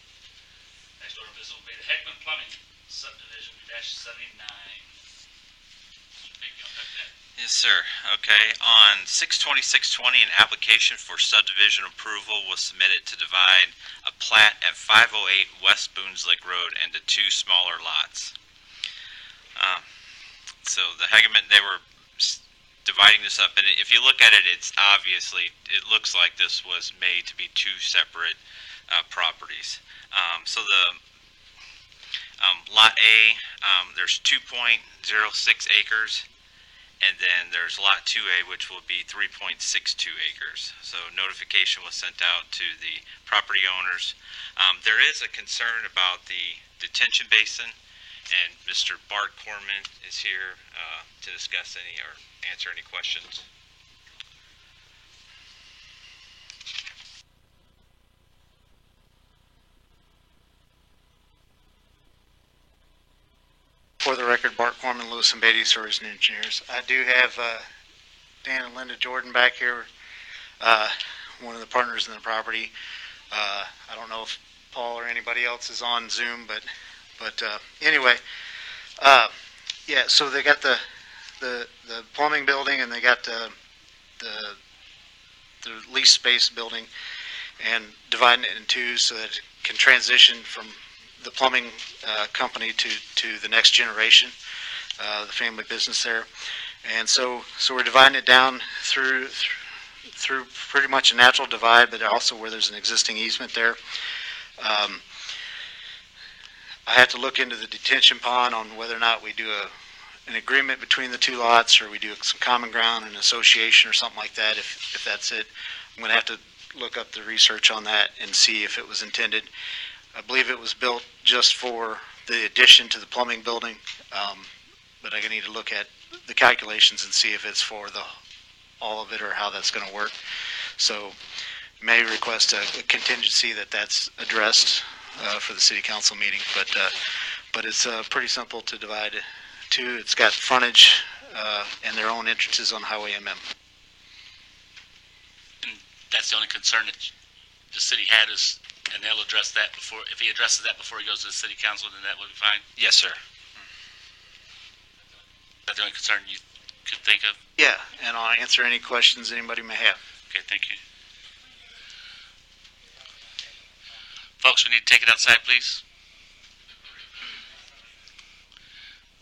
Next order of business will be the Heckman Plumbing Subdivision -79. Mr. Big, you'll have that. Yes, sir. Okay. On 6/26/20, an application for subdivision approval was submitted to divide a plat at 508 West Boones Lake Road into two smaller lots. So the Hegeman, they were dividing this up, and if you look at it, it's obviously, it looks like this was made to be two separate properties. So Lot A, there's 2.06 acres, and then there's Lot 2A, which will be 3.62 acres. So notification was sent out to the property owners. There is a concern about the detention basin, and Mr. Bart Corman is here to discuss any or answer any questions. For the record, Bart Corman, Lewis and Beatty, Surveys and Engineers. I do have Dan and Linda Jordan back here, one of the partners in the property. I don't know if Paul or anybody else is on Zoom, but anyway, yeah. So they got the plumbing building, and they got the lease space building, and dividing it in two so that it can transition from the plumbing company to the next generation, the family business there. And so we're dividing it down through pretty much a natural divide, but also where there's an existing easement there. I have to look into the detention pond on whether or not we do an agreement between the two lots, or we do some common ground, an association or something like that. If that's it, I'm going to have to look up the research on that and see if it was intended. I believe it was built just for the addition to the plumbing building, but I need to look at the calculations and see if it's for all of it or how that's going to work. So may request a contingency that's addressed for the city council meeting, but it's pretty simple to divide it to. It's got frontage and their own entrances on Highway MM. And that's the only concern that the city had is. And they'll address that before, if he addresses that before he goes to the city council, then that will be fine? Yes, sir. Is that the only concern you could think of? Yeah, and I'll answer any questions anybody may have. Okay, thank you. Folks, we need to take it outside, please.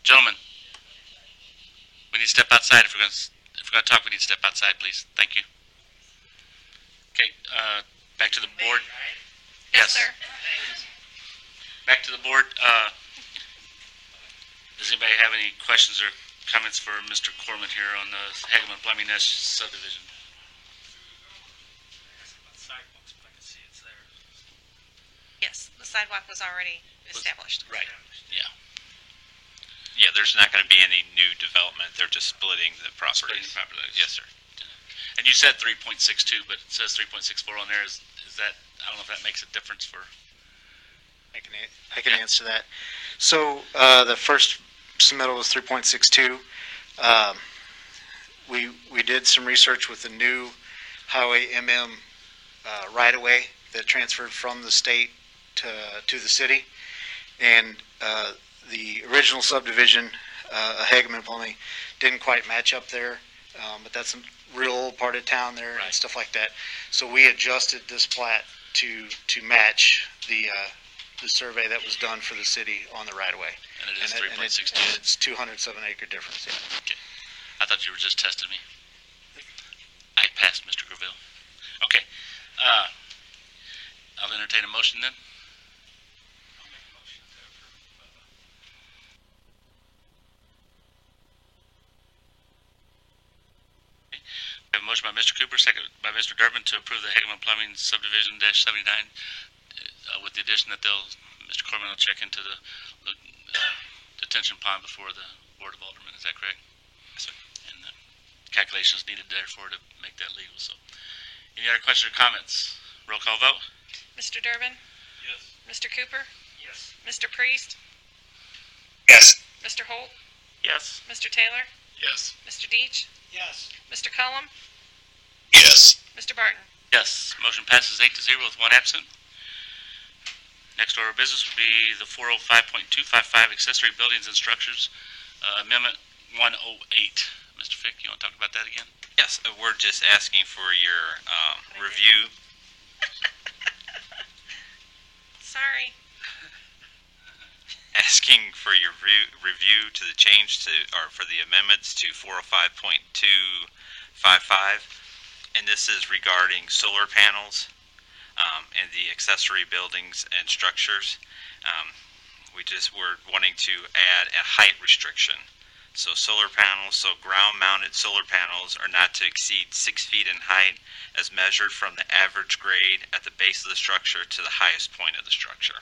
Gentlemen, we need to step outside. If we're going to talk, we need to step outside, please. Thank you. Okay, back to the board. Yes, sir. Back to the board. Does anybody have any questions or comments for Mr. Corman here on the Hageman Plumbing Nest subdivision? Yes, the sidewalk was already established. Right, yeah. Yeah, there's not going to be any new development. They're just splitting the properties. Yes, sir. And you said 3.62, but it says 3.64 on there. Is that, I don't know if that makes a difference for... I can answer that. So the first submittal was 3.62. We did some research with the new Highway MM right-of-way that transferred from the state to the city. And the original subdivision, Hageman Plumbing, didn't quite match up there, but that's a real old part of town there and stuff like that. So we adjusted this plat to match the survey that was done for the city on the right-of-way. And it is 3.62. It's 207 acre difference, yeah. Okay. I thought you were just testing me. I passed, Mr. Graville. Okay. I'll entertain a motion then. We have a motion by Mr. Cooper, second by Mr. Durbin to approve the Hageman Plumbing Subdivision -79 with the addition that Mr. Corman will check into the detention pond before the Board of Aldermen. Is that correct? Yes, sir. And the calculations needed therefore to make that legal. So, any other questions or comments? Roll call vote. Mr. Durbin? Yes. Mr. Cooper? Yes. Mr. Priest? Yes. Mr. Holt? Yes. Mr. Taylor? Yes. Mr. Deach? Yes. Mr. Cullum? Yes. Mr. Barton? Yes. Motion passes 8-0 with one absent. Next order of business would be the 405.255 accessory buildings and structures amendment 108. Mr. Fick, you want to talk about that again? Yes, we're just asking for your review. Sorry. Asking for your review to the change to, or for the amendments to 405.255, and this is regarding solar panels and the accessory buildings and structures. We're wanting to add a height restriction. So solar panels, so ground-mounted solar panels are not to exceed 6 feet in height as measured from the average grade at the base of the structure to the highest point of the structure.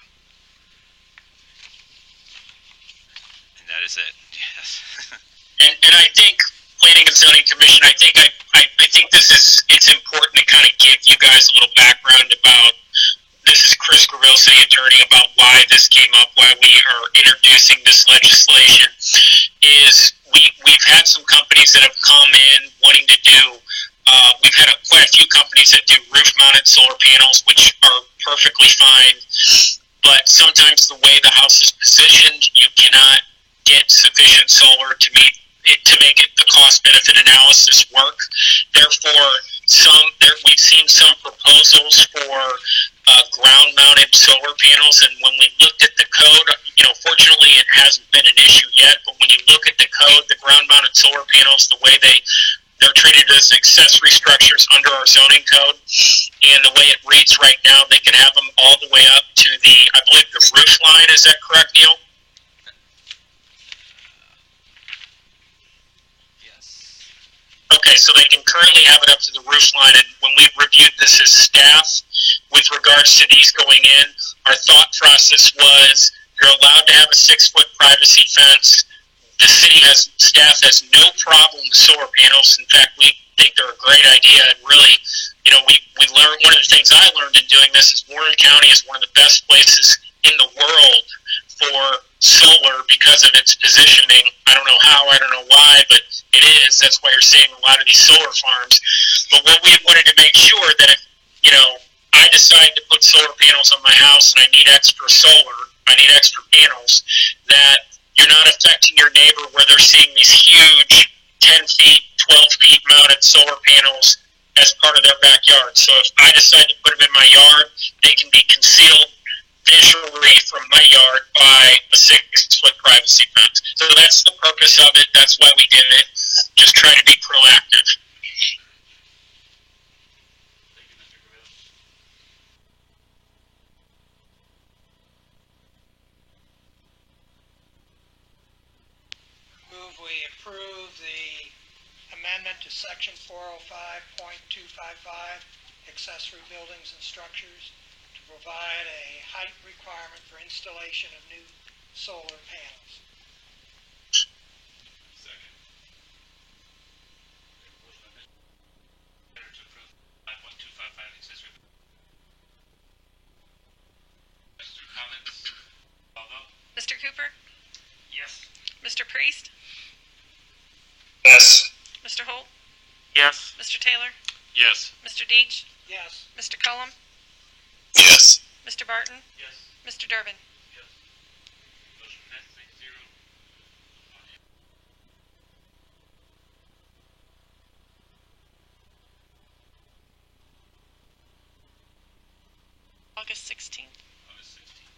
And that is it, yes. And I think Planning and Zoning Commission, I think it's important to kind of give you guys a little background about, this is Chris Gravel, City Attorney, about why this came up, why we are introducing this legislation, is we've had some companies that have come in wanting to do, we've had quite a few companies that do roof-mounted solar panels, which are perfectly fine, but sometimes the way the house is positioned, you cannot get sufficient solar to make it the cost-benefit analysis work. Therefore, we've seen some proposals for ground-mounted solar panels, and when we looked at the code, fortunately it hasn't been an issue yet, but when you look at the code, the ground-mounted solar panels, the way they're treated as accessory structures under our zoning code, and the way it reads right now, they can have them all the way up to I believe the roof line. Is that correct, Neil? Okay, so they can currently have it up to the roof line, and when we reviewed this as staff, with regards to these going in, our thought process was you're allowed to have a 6-foot privacy fence. The staff has no problem with solar panels. In fact, we think they're a great idea, and really, we learned, one of the things I learned in doing this is Warren County is one of the best places in the world for solar because of its positioning. I don't know how, I don't know why, but it is. That's why you're seeing a lot of these solar farms. But what we wanted to make sure that if, I decide to put solar panels on my house and I need extra solar, I need extra panels, that you're not affecting your neighbor where they're seeing these huge 10 feet, 12 feet mounted solar panels as part of their backyard. So if I decide to put them in my yard, they can be concealed visually from my yard by a 6-foot privacy fence. So that's the purpose of it. That's why we did it. Just try to be proactive. Move we approve the amendment to section 405.255, accessory buildings and structures, to provide a height requirement for installation of new solar panels. Second. To approve 5.255 accessory. Questions or comments? Although? Mr. Cooper? Yes. Mr. Priest? Yes. Mr. Holt? Yes. Mr. Taylor? Yes. Mr. Deach? Yes. Mr. Cullum? Yes. Mr. Barton? Yes. Mr. Durbin? Yes. Motion passed 6-0. August 16th August 16th.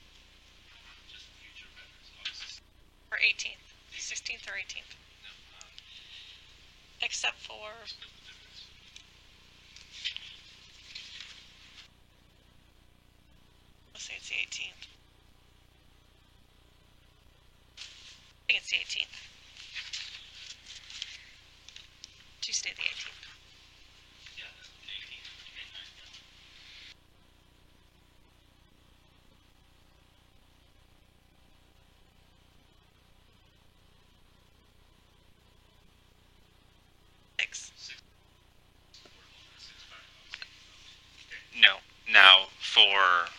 Just future records. August 16th. or 18th? 16th or 18th? No, Except for, split the difference. let's say it's the 18th. I think it's the 18th. Tuesday the 18th. Yeah, that's the 18th. No. Now, for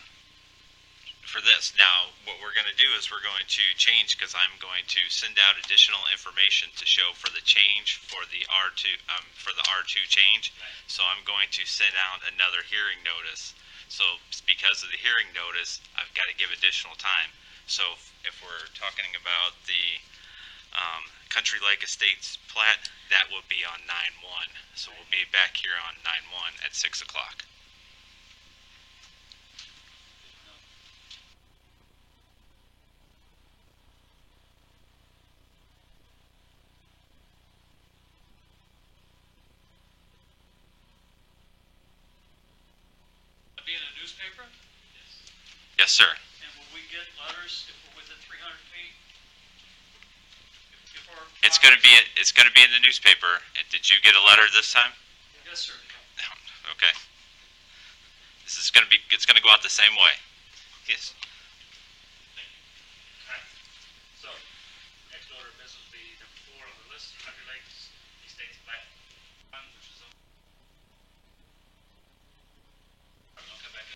this, now what we're going to do is we're going to change, because I'm going to send out additional information to show for the change for the R2 change. So I'm going to send out another hearing notice. So because of the hearing notice, I've got to give additional time. So if we're talking about the Country Lake Estates plat, that will be on 9/1. So we'll be back here on 9/1 at 6 o'clock. Be in a newspaper? Yes, sir. And will we get letters if we're within 3 It's gonna be in the newspaper. Did you get a letter this time? Yes, sir. Okay. It's gonna go out the same way. Yes. So, next order of business will be number 4 on the list, Thunder Lakes Estates Plat 1, which is I'll come back.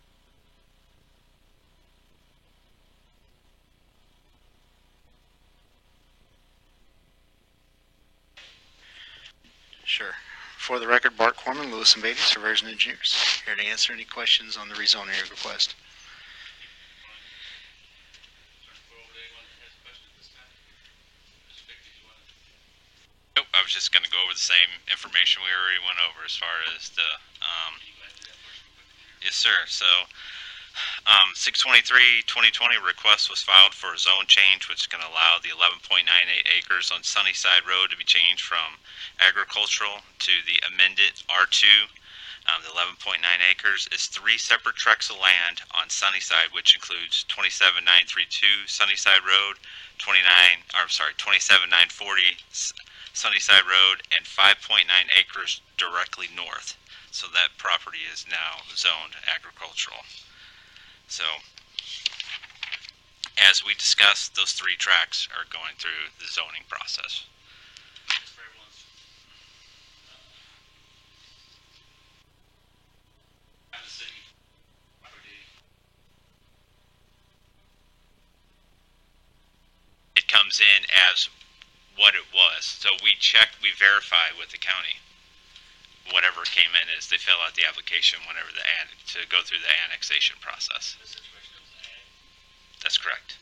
Sure. For the record, Bart Corman, Lewis and Beatty, Surveyors and Engineers, here to answer any questions on the rezoning request. Nope, I was just gonna go over the same information we already went over as far as the, yes, sir. So, 6/23/2020 request was filed for a zone change, which is going to allow the 11.98 acres on Sunnyside Road to be changed from agricultural to the amended R2. The 11.9 acres is 3 separate tracts of land on Sunnyside, which includes 27,932 Sunnyside Road, 27,940 Sunnyside Road, and 5.9 acres directly north. So that property is now zoned agricultural. So, as we discussed, those 3 tracts are going through the zoning process. It comes in as what it was. So we verify with the county. Whatever came in as they fill out the application whenever to go through the annexation process. That's correct.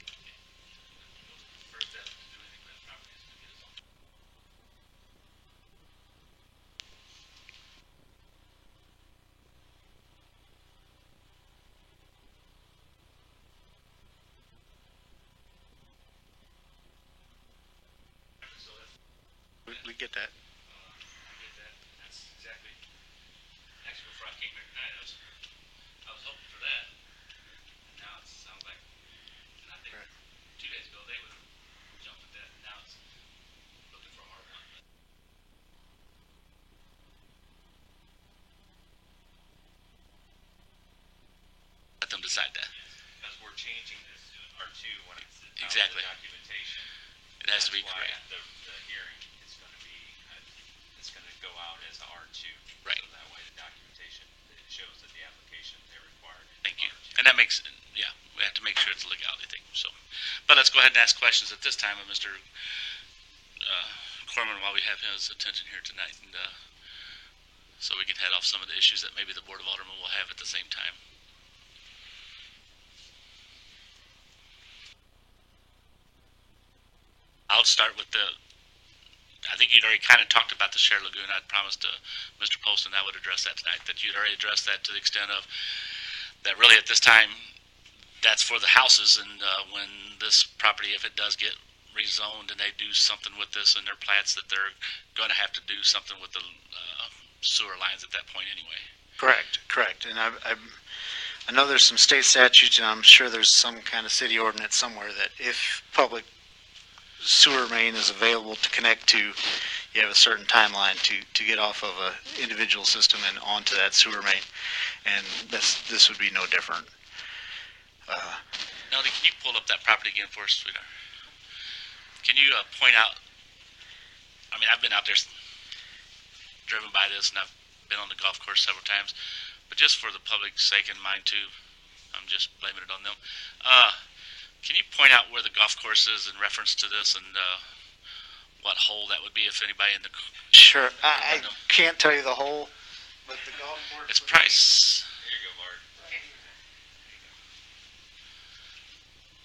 We get that. That's exactly. Actually, before I came here tonight, I was hoping for that. And now it sounds like, and I think 2 days ago they would have jumped at that. And now it's looking for R1. Let them decide that. Because we're changing this to R2 when it's Exactly. documentation. It has to be That's why correct. The hearing is going to be, it's going to go out as R2. Right. So that way the documentation, it shows that the application they required. Thank you. And that makes, yeah, we have to make sure it's a legality thing. So, but let's go ahead and ask questions at this time of Mr. Corman while we have his attention here tonight, and so we can head off some of the issues that maybe the Board of Aldermen will have at the same time. I'll start with I think you'd already kind of talked about the Share Lagoon. I'd promised Mr. Poston I would address that tonight, that you'd already addressed that to the extent of that really at this time that's for the houses, and when this property, if it does get rezoned and they do something with this in their plats, that they're going to have to do something with the sewer lines at that point anyway. Correct. And I know there's some state statutes, and I'm sure there's some kind of city ordinance somewhere that if public sewer main is available to connect to, you have a certain timeline to get off of a individual system and onto that sewer main, and this would be no different. Melody, can you pull up that property again for us, sweetheart? Can you point out, I mean, I've been out there, driven by this, and I've been on the golf course several times, but just for the public's sake and mine too, I'm just blaming it on them. Can you point out where the golf course is in reference to this, and what hole that would be if anybody in the... Sure. I can't tell you the hole, but the golf course... It's price. Here you go, Mark.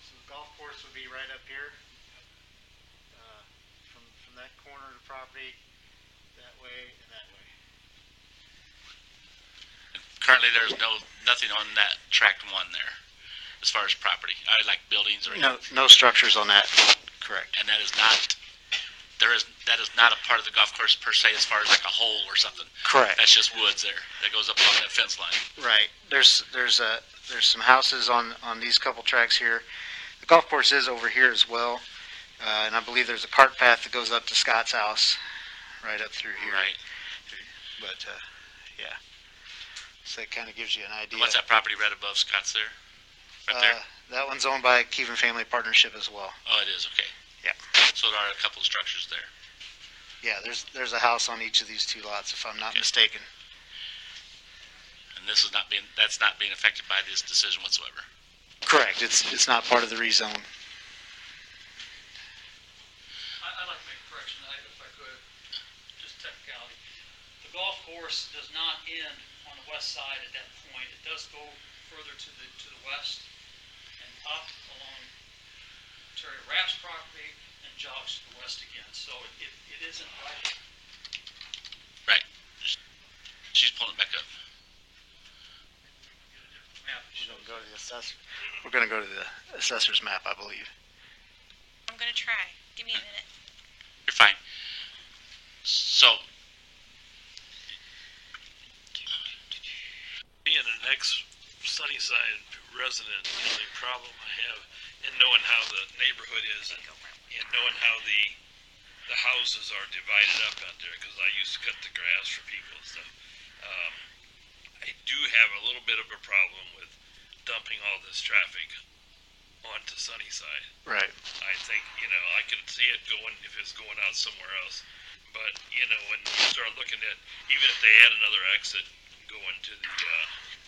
So the golf course would be right up here, from that corner of the property, that way and that way. Currently, there's nothing on that tract 1 there, as far as property, like buildings or anything. No structures on that. Correct. And that is not a part of the golf course per se, as far as like a hole or something. Correct. That's just woods there that goes up along that fence line. Right. There's some houses on these couple tracks here. The golf course is over here as well. And I believe there's a cart path that goes up to Scott's house, right up through here. Right. But, yeah. So that kind of gives you an idea. What's that property right above Scott's there? Right there? That one's owned by Kevin Family Partnership as well. Oh, it is, okay. Yeah. So there are a couple of structures there. Yeah, there's a house on each of these two lots, if I'm not mistaken. And this is that's not being affected by this decision whatsoever. Correct. It's not part of the rezone. I'd like to make a correction, if I could, just technicality. The golf course does not end on the west side at that point. It does go further to the west and up along Terry Rapp's property and jogs to the west again. So it isn't right. Right. She's pulling it back up. We're going to go to the assessor's map, I believe. I'm going to try. Give me a minute. You're fine. So, Being an ex-Sunnyside resident, the problem I have in knowing how the neighborhood is and knowing how the houses are divided up out there, because I used to cut the grass for people and stuff. I do have a little bit of a problem with dumping all this traffic onto Sunnyside. Right. I think, I could see it going if it's going out somewhere else. But, when you start looking at, even if they add another exit going to the,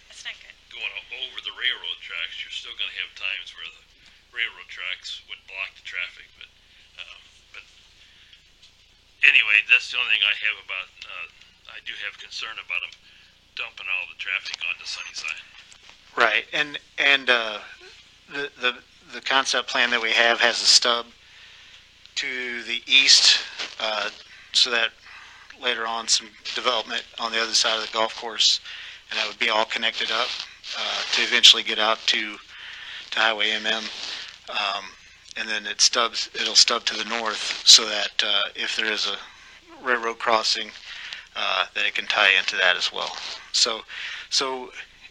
That's not good. going over the railroad tracks, you're still going to have times where the railroad tracks would block the traffic. But anyway, that's the only thing I have about, I do have concern about them dumping all the traffic onto Sunnyside. Right, and the concept plan that we have has a stub to the east, so that later on some development on the other side of the golf course, and that would be all connected up to eventually get out to Highway MM, and then it'll stub to the north so that if there is a railroad crossing, that it can tie into that as well. So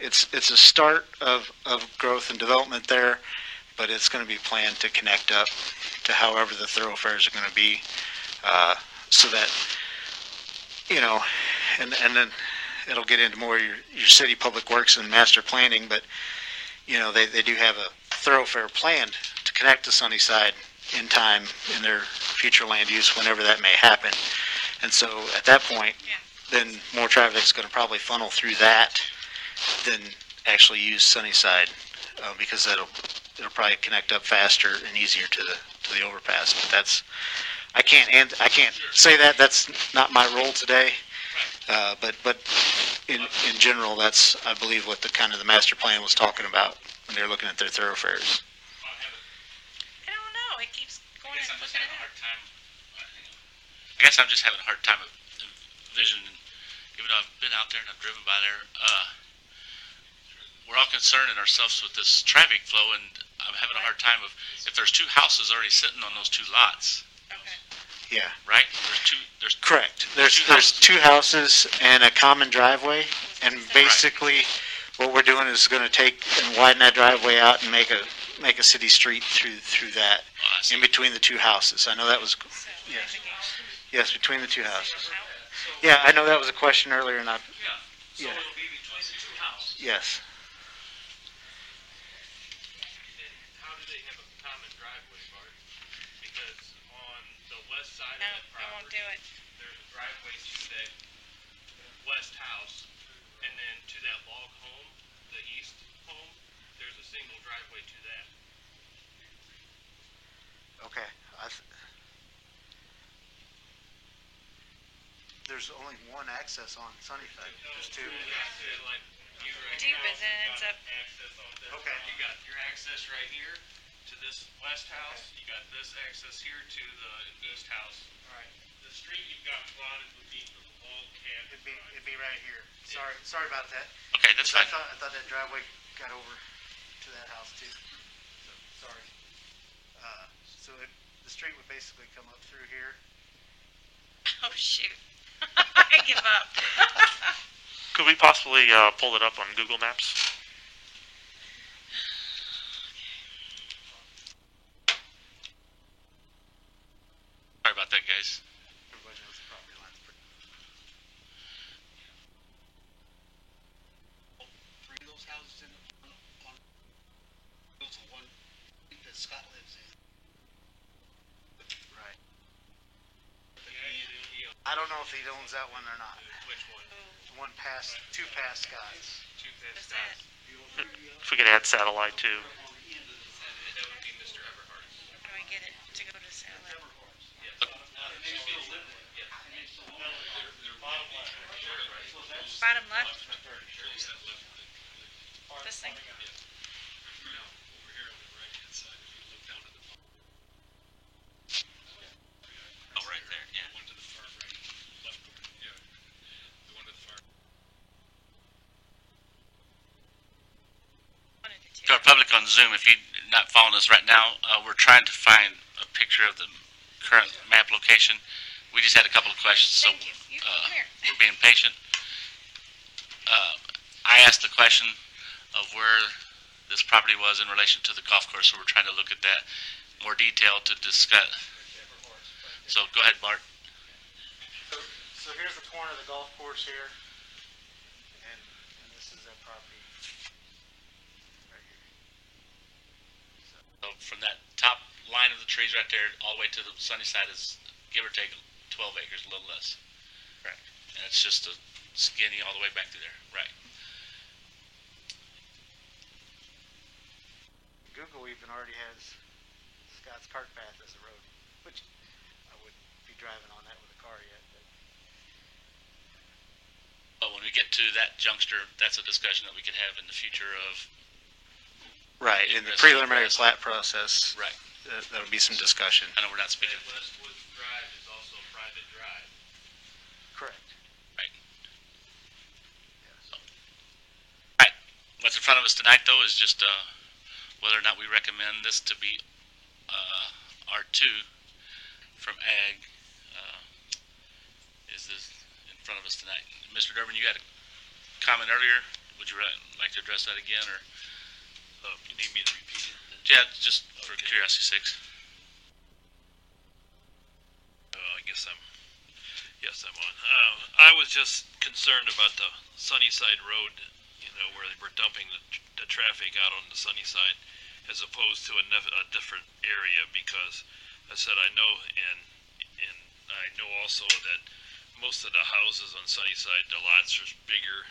it's a start of growth and development there, but it's going to be planned to connect up to however the thoroughfares are going to be, so that, and then it'll get into more your city public works and master planning, but, they do have a thoroughfare planned to connect to Sunnyside in time in their future land use whenever that may happen. And so at that point, then more traffic is going to probably funnel through that than actually use Sunnyside, because it'll probably connect up faster and easier to the overpass. But I can't say that. That's not my role today. But in general, that's, I believe, what the master plan was talking about when they were looking at their thoroughfares. I don't know. It keeps going and looking at it. I guess I'm just having a hard time of vision, even though I've been out there and I've driven by there. We're all concerning ourselves with this traffic flow, and I'm having a hard time of, if there's two houses already sitting on those two lots. Yeah. Right? Correct. There's two houses and a common driveway, and basically what we're doing is going to take and widen that driveway out and make a city street through that, in between the two houses. I know that was, yes, between the two houses. Yeah, I know that was a question earlier, and So it'll be between the two houses. Yes. How do they have a common driveway, Bart? Because on the west side No, of the I won't property, do it. there's a driveway to that west house, and then to that log home, the east home, there's a single driveway to that. Okay. There's only one access on Sunnyside. There's two. Do, but then it's up. Okay. You got your access right here to this west house. You got this access here to the east house. All right. The street you've got plotted would be the log cabin. It'd be right here. Sorry about that. Okay, that's fine. I thought that driveway got over to that house too. So, sorry. The street would basically come up through here. Oh, shoot. I give up. Could we possibly pull it up on Google Maps? please. Everybody knows the property lines. Three of those houses in on those are one that Scott lives in. Right. I don't know if he owns that one or not. Which one? The one past, two past Scott's. Two past Scott's. If we could add satellite too. That would be Mr. Everhart. How do I get it to go to satellite? Bottom left? This thing? Oh, right there, yeah. One to the far right, left, yeah, the one to the far. To our public on Zoom, if you're not following us right now, we're trying to find a picture of the current map location. We just had a couple of questions, so we're being patient. I asked the question of where this property was in relation to the golf course, so we're trying to look at that in more detail to discuss. So go ahead, Bart. So here's the corner of the golf course here, and this is that property right here. So from that top line of the trees right there, all the way to the sunny side is give or take 12 acres, a little less. Right. And it's just a skinny all the way back to there. Right. Google even already has Scott's cart path as a road, which I wouldn't be driving on that with a car yet. But when we get to that juncture, that's a discussion that we could have in the future of. Right, in the Ingress, preliminary egress. plat process. Right. That'll be some discussion. I know we're not speaking. That Westwood Drive is also a private drive. Correct. Right. Right. What's in front of us tonight, though, is just whether or not we recommend this to be R2 from Ag. Is this in front of us tonight? Mr. Durbin, you had a comment earlier. Would you like to address that again, or? You need me to repeat it? Yeah, just for curiosity's sake. I guess I'm on. I was just concerned about the Sunnyside Road, where we're dumping the traffic out on the Sunnyside, as opposed to a different area, because I said I know, and I know also that most of the houses on Sunnyside, the lots are bigger,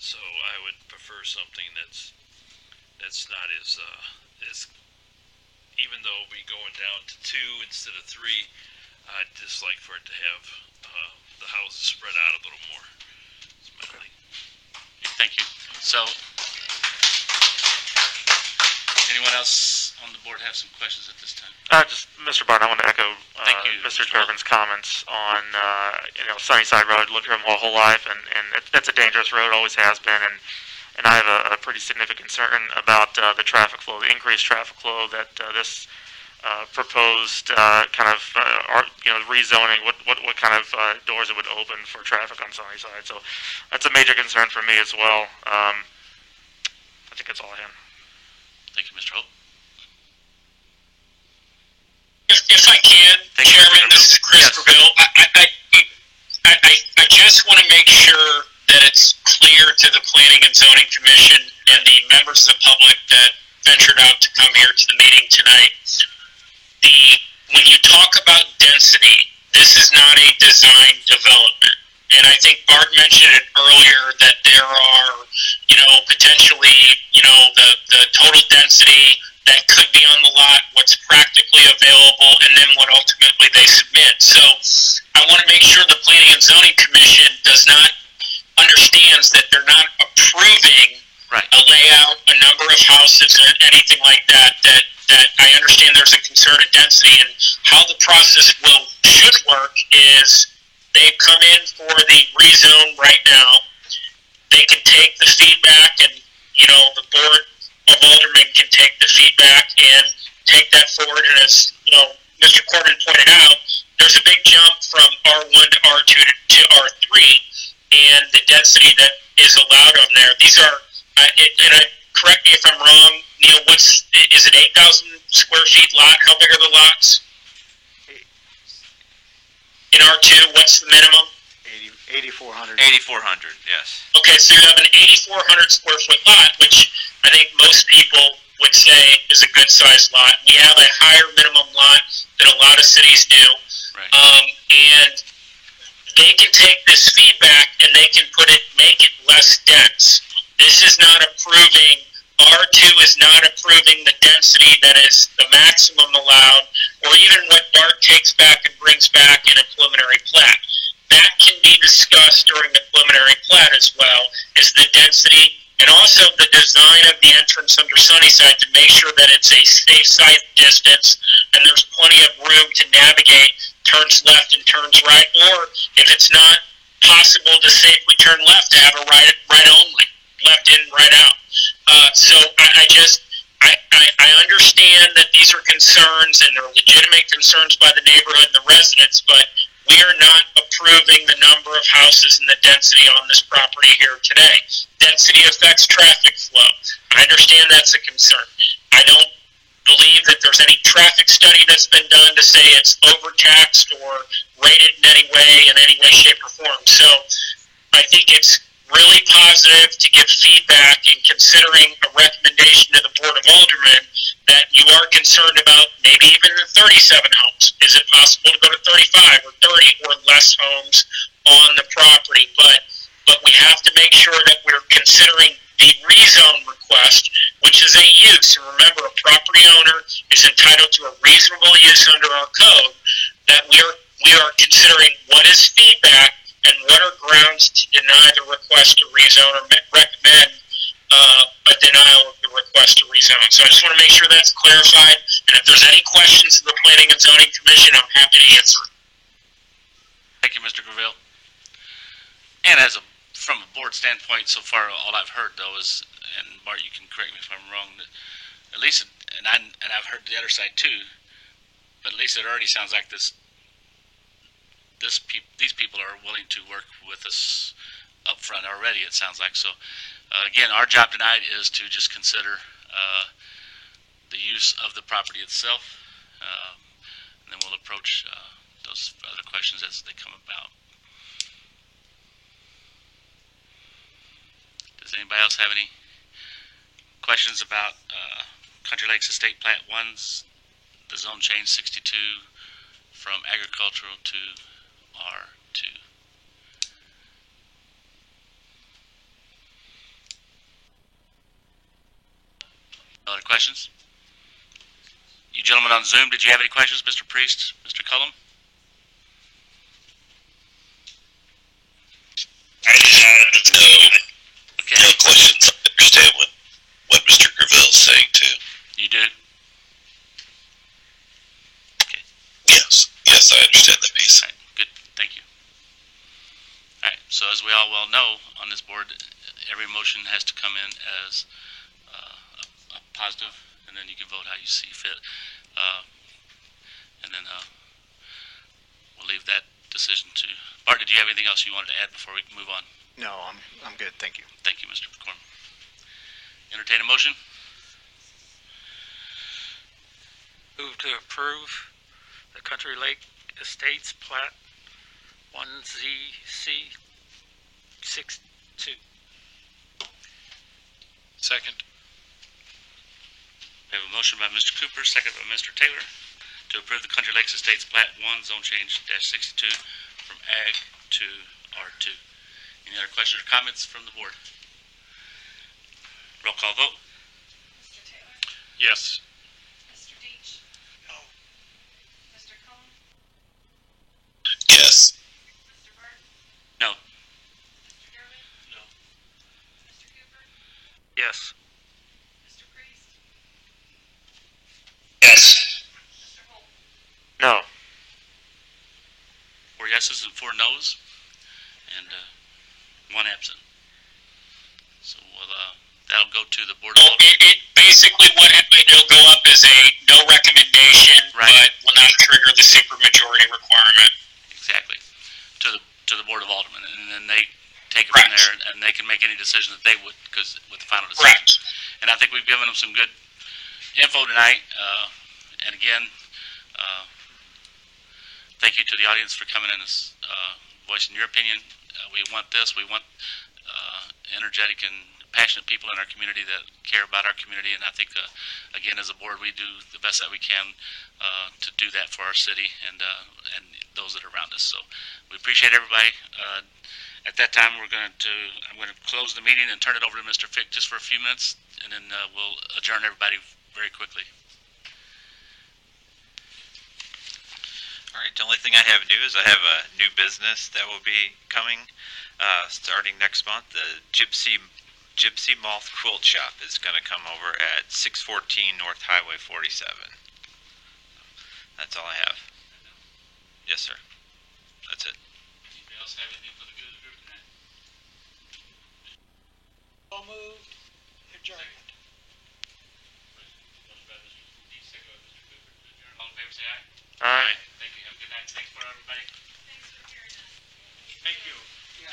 so I would prefer something that's not as even though we going down to 2 instead of 3, I'd just like for it to have the houses spread out a little more. That's my thing. Thank you. So, anyone else on the board have some questions at this time? Just Mr. Barton, I want to echo Thank you, Mr. Mr. Durbin's comments on Sunnyside Road. Lived here my whole life, and that's a dangerous road, always has been, and I have a pretty significant concern about the traffic flow, the increased traffic flow that this proposed rezoning, what kind of doors it would open for traffic on Sunnyside. So that's a major concern for me as well. I think that's all I have. Thank you, Mr. Hope. If I can, Chairman, this is Chris Gravel. I just want to make sure that it's clear to the Planning and Zoning Commission and the members of the public that ventured out to come here to the meeting tonight. When you talk about density, this is not a design development. And I think Bart mentioned it earlier that there are, potentially, the total density that could be on the lot, what's practically available, and then what ultimately they submit. So I want to make sure the Planning and Zoning Commission understands that they're not approving a layout, a number of houses, or anything like that, that I understand there's a concern of density, and how the process should work is they've come in for the rezone right now. They can take the feedback, and the board of aldermen can take the feedback and take that forward. And as Mr. Corbin pointed out, there's a big jump from R1 to R2 to R3, and the density that is allowed on there. These are, correct me if I'm wrong, Neil. Is it 8,000 square feet lot? How big are the lots? in R2, what's the minimum? 8,400. 8,400, yes. Okay, so you have an 8,400 square foot lot, which I think most people would say is a good sized lot. We have a higher minimum lot than a lot of cities do. Right. And they can take this feedback and they can make it less dense. This is not approving, R2 is not approving the density that is the maximum allowed, or even what BART takes back and brings back in a preliminary plat. That can be discussed during the preliminary plat as well, is the density and also the design of the entrance under Sunnyside to make sure that it's a safe sight distance and there's plenty of room to navigate turns left and turns right, or if it's not possible to safely turn left, to have a right only, left in, right out. So I understand that these are concerns and they're legitimate concerns by the neighborhood and the residents, but we are not approving the number of houses and the density on this property here today. Density affects traffic flow. I understand that's a concern. I don't believe that there's any traffic study that's been done to say it's overtaxed or rated in any way, shape, or form. So I think it's really positive to give feedback in considering a recommendation to the Board of Aldermen that you are concerned about maybe even the 37 homes. Is it possible to go to 35 or 30 or less homes on the property? But we have to make sure that we're considering the rezone request, which is a use. And remember, a property owner is entitled to a reasonable use under our code. That we are considering what is feedback and what are grounds to deny the request to rezone or recommend a denial of the request to rezone. So I just want to make sure that's clarified. And if there's any questions to the Planning and Zoning Commission, I'm happy to answer. Thank you, Mr. Graville. And from a board standpoint, so far, all I've heard though is, and Bart, you can correct me if I'm wrong, that at least, and I've heard the other side too, but at least it already sounds like these people are willing to work with us up front already, it sounds like. So again, our job tonight is to just consider the use of the property itself, and then we'll approach those other questions as they come about. Does anybody else have any questions about Country Lakes Estate Plat 1's, the zone change 62 from agricultural to R2? Other questions? You gentlemen on Zoom, did you have any questions? Mr. Priest, Mr. Cullum? I had no questions. I understand what Mr. Graville is saying too. You do? Okay. Yes, I understand that piece. All right, good, thank you. All right, so as we all well know, on this board, every motion has to come in as a positive, and then you can vote how you see fit. And then we'll leave that decision to Bart. Did you have anything else you wanted to add before we move on? No, I'm good. Thank you. Thank you, Mr. McCormick. Entertain a motion. Move to approve the Country Lake Estates Plat 1ZC 62. Second. We have a motion by Mr. Cooper, second by Mr. Taylor, to approve the Country Lakes Estates Plat 1 Zone Change -62 from Ag to R2. Any other questions or comments from the board? Roll call vote. Mr. Taylor? Yes. Mr. Deach? No. Mr. Cohen? Yes. Mr. Burton? No. Mr. Gervin? No. Mr. Cooper? Yes. Mr. Priest? Yes. Mr. Holt? No. 4 yeses and 4 nos, and 1 absent. So that'll go to the board. Well, it basically it'll go up as a no recommendation, right, but will not trigger the supermajority requirement. Exactly. To the Board of Aldermen, and then they take it from there, and they can make any decision that they would, because with the final decision. Correct. And I think we've given them some good info tonight. And again, thank you to the audience for coming in and voicing your opinion. We want this. We want energetic and passionate people in our community that care about our community, and I think, again, as a board, we do the best that we can to do that for our city and those that are around us. So we appreciate everybody. At that time, I'm going to close the meeting and turn it over to Mr. Fick just for a few minutes, and then we'll adjourn everybody very quickly. All right, the only thing I have to do is I have a new business that will be coming starting next month. The Gypsy Moth Quilt Shop is going to come over at 614 North Highway 47. That's all I have. Yes, sir. That's it. Anybody else have anything for the good of the group tonight? So moved. Adjournment. All in favor, say aye. Aye. Thank you. Have a good night. Thanks for everybody. Thank you. Yeah.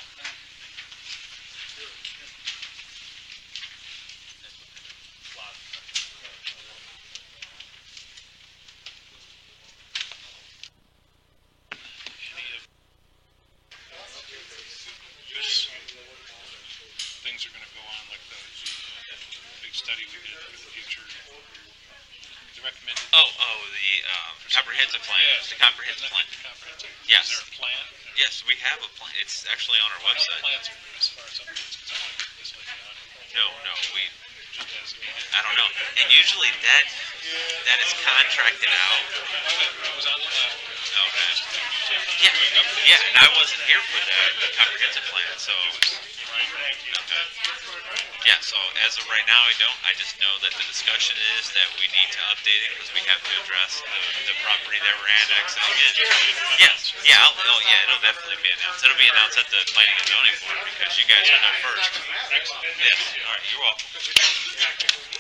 Things are going to go on like the big study we did for the future. The recommended. The comprehensive plan. Yes. The comprehensive plan. Comprehensive. Yes. Is there a plan? Yes, we have a plan. It's actually on our website. Plans are as far as updates, because I want to get this lady on. No, we. Just as needed. I don't know. And usually that is contracted out. It was on the left. Okay. Yeah, and I wasn't here for the comprehensive plan, so. Okay. Yeah, so as of right now, I just know that the discussion is that we need to update it because we have to address the property that we're annexing again. Yes, it'll definitely be announced. It'll be announced at the planning and zoning board because you guys will know first. Yes, all right, you're welcome.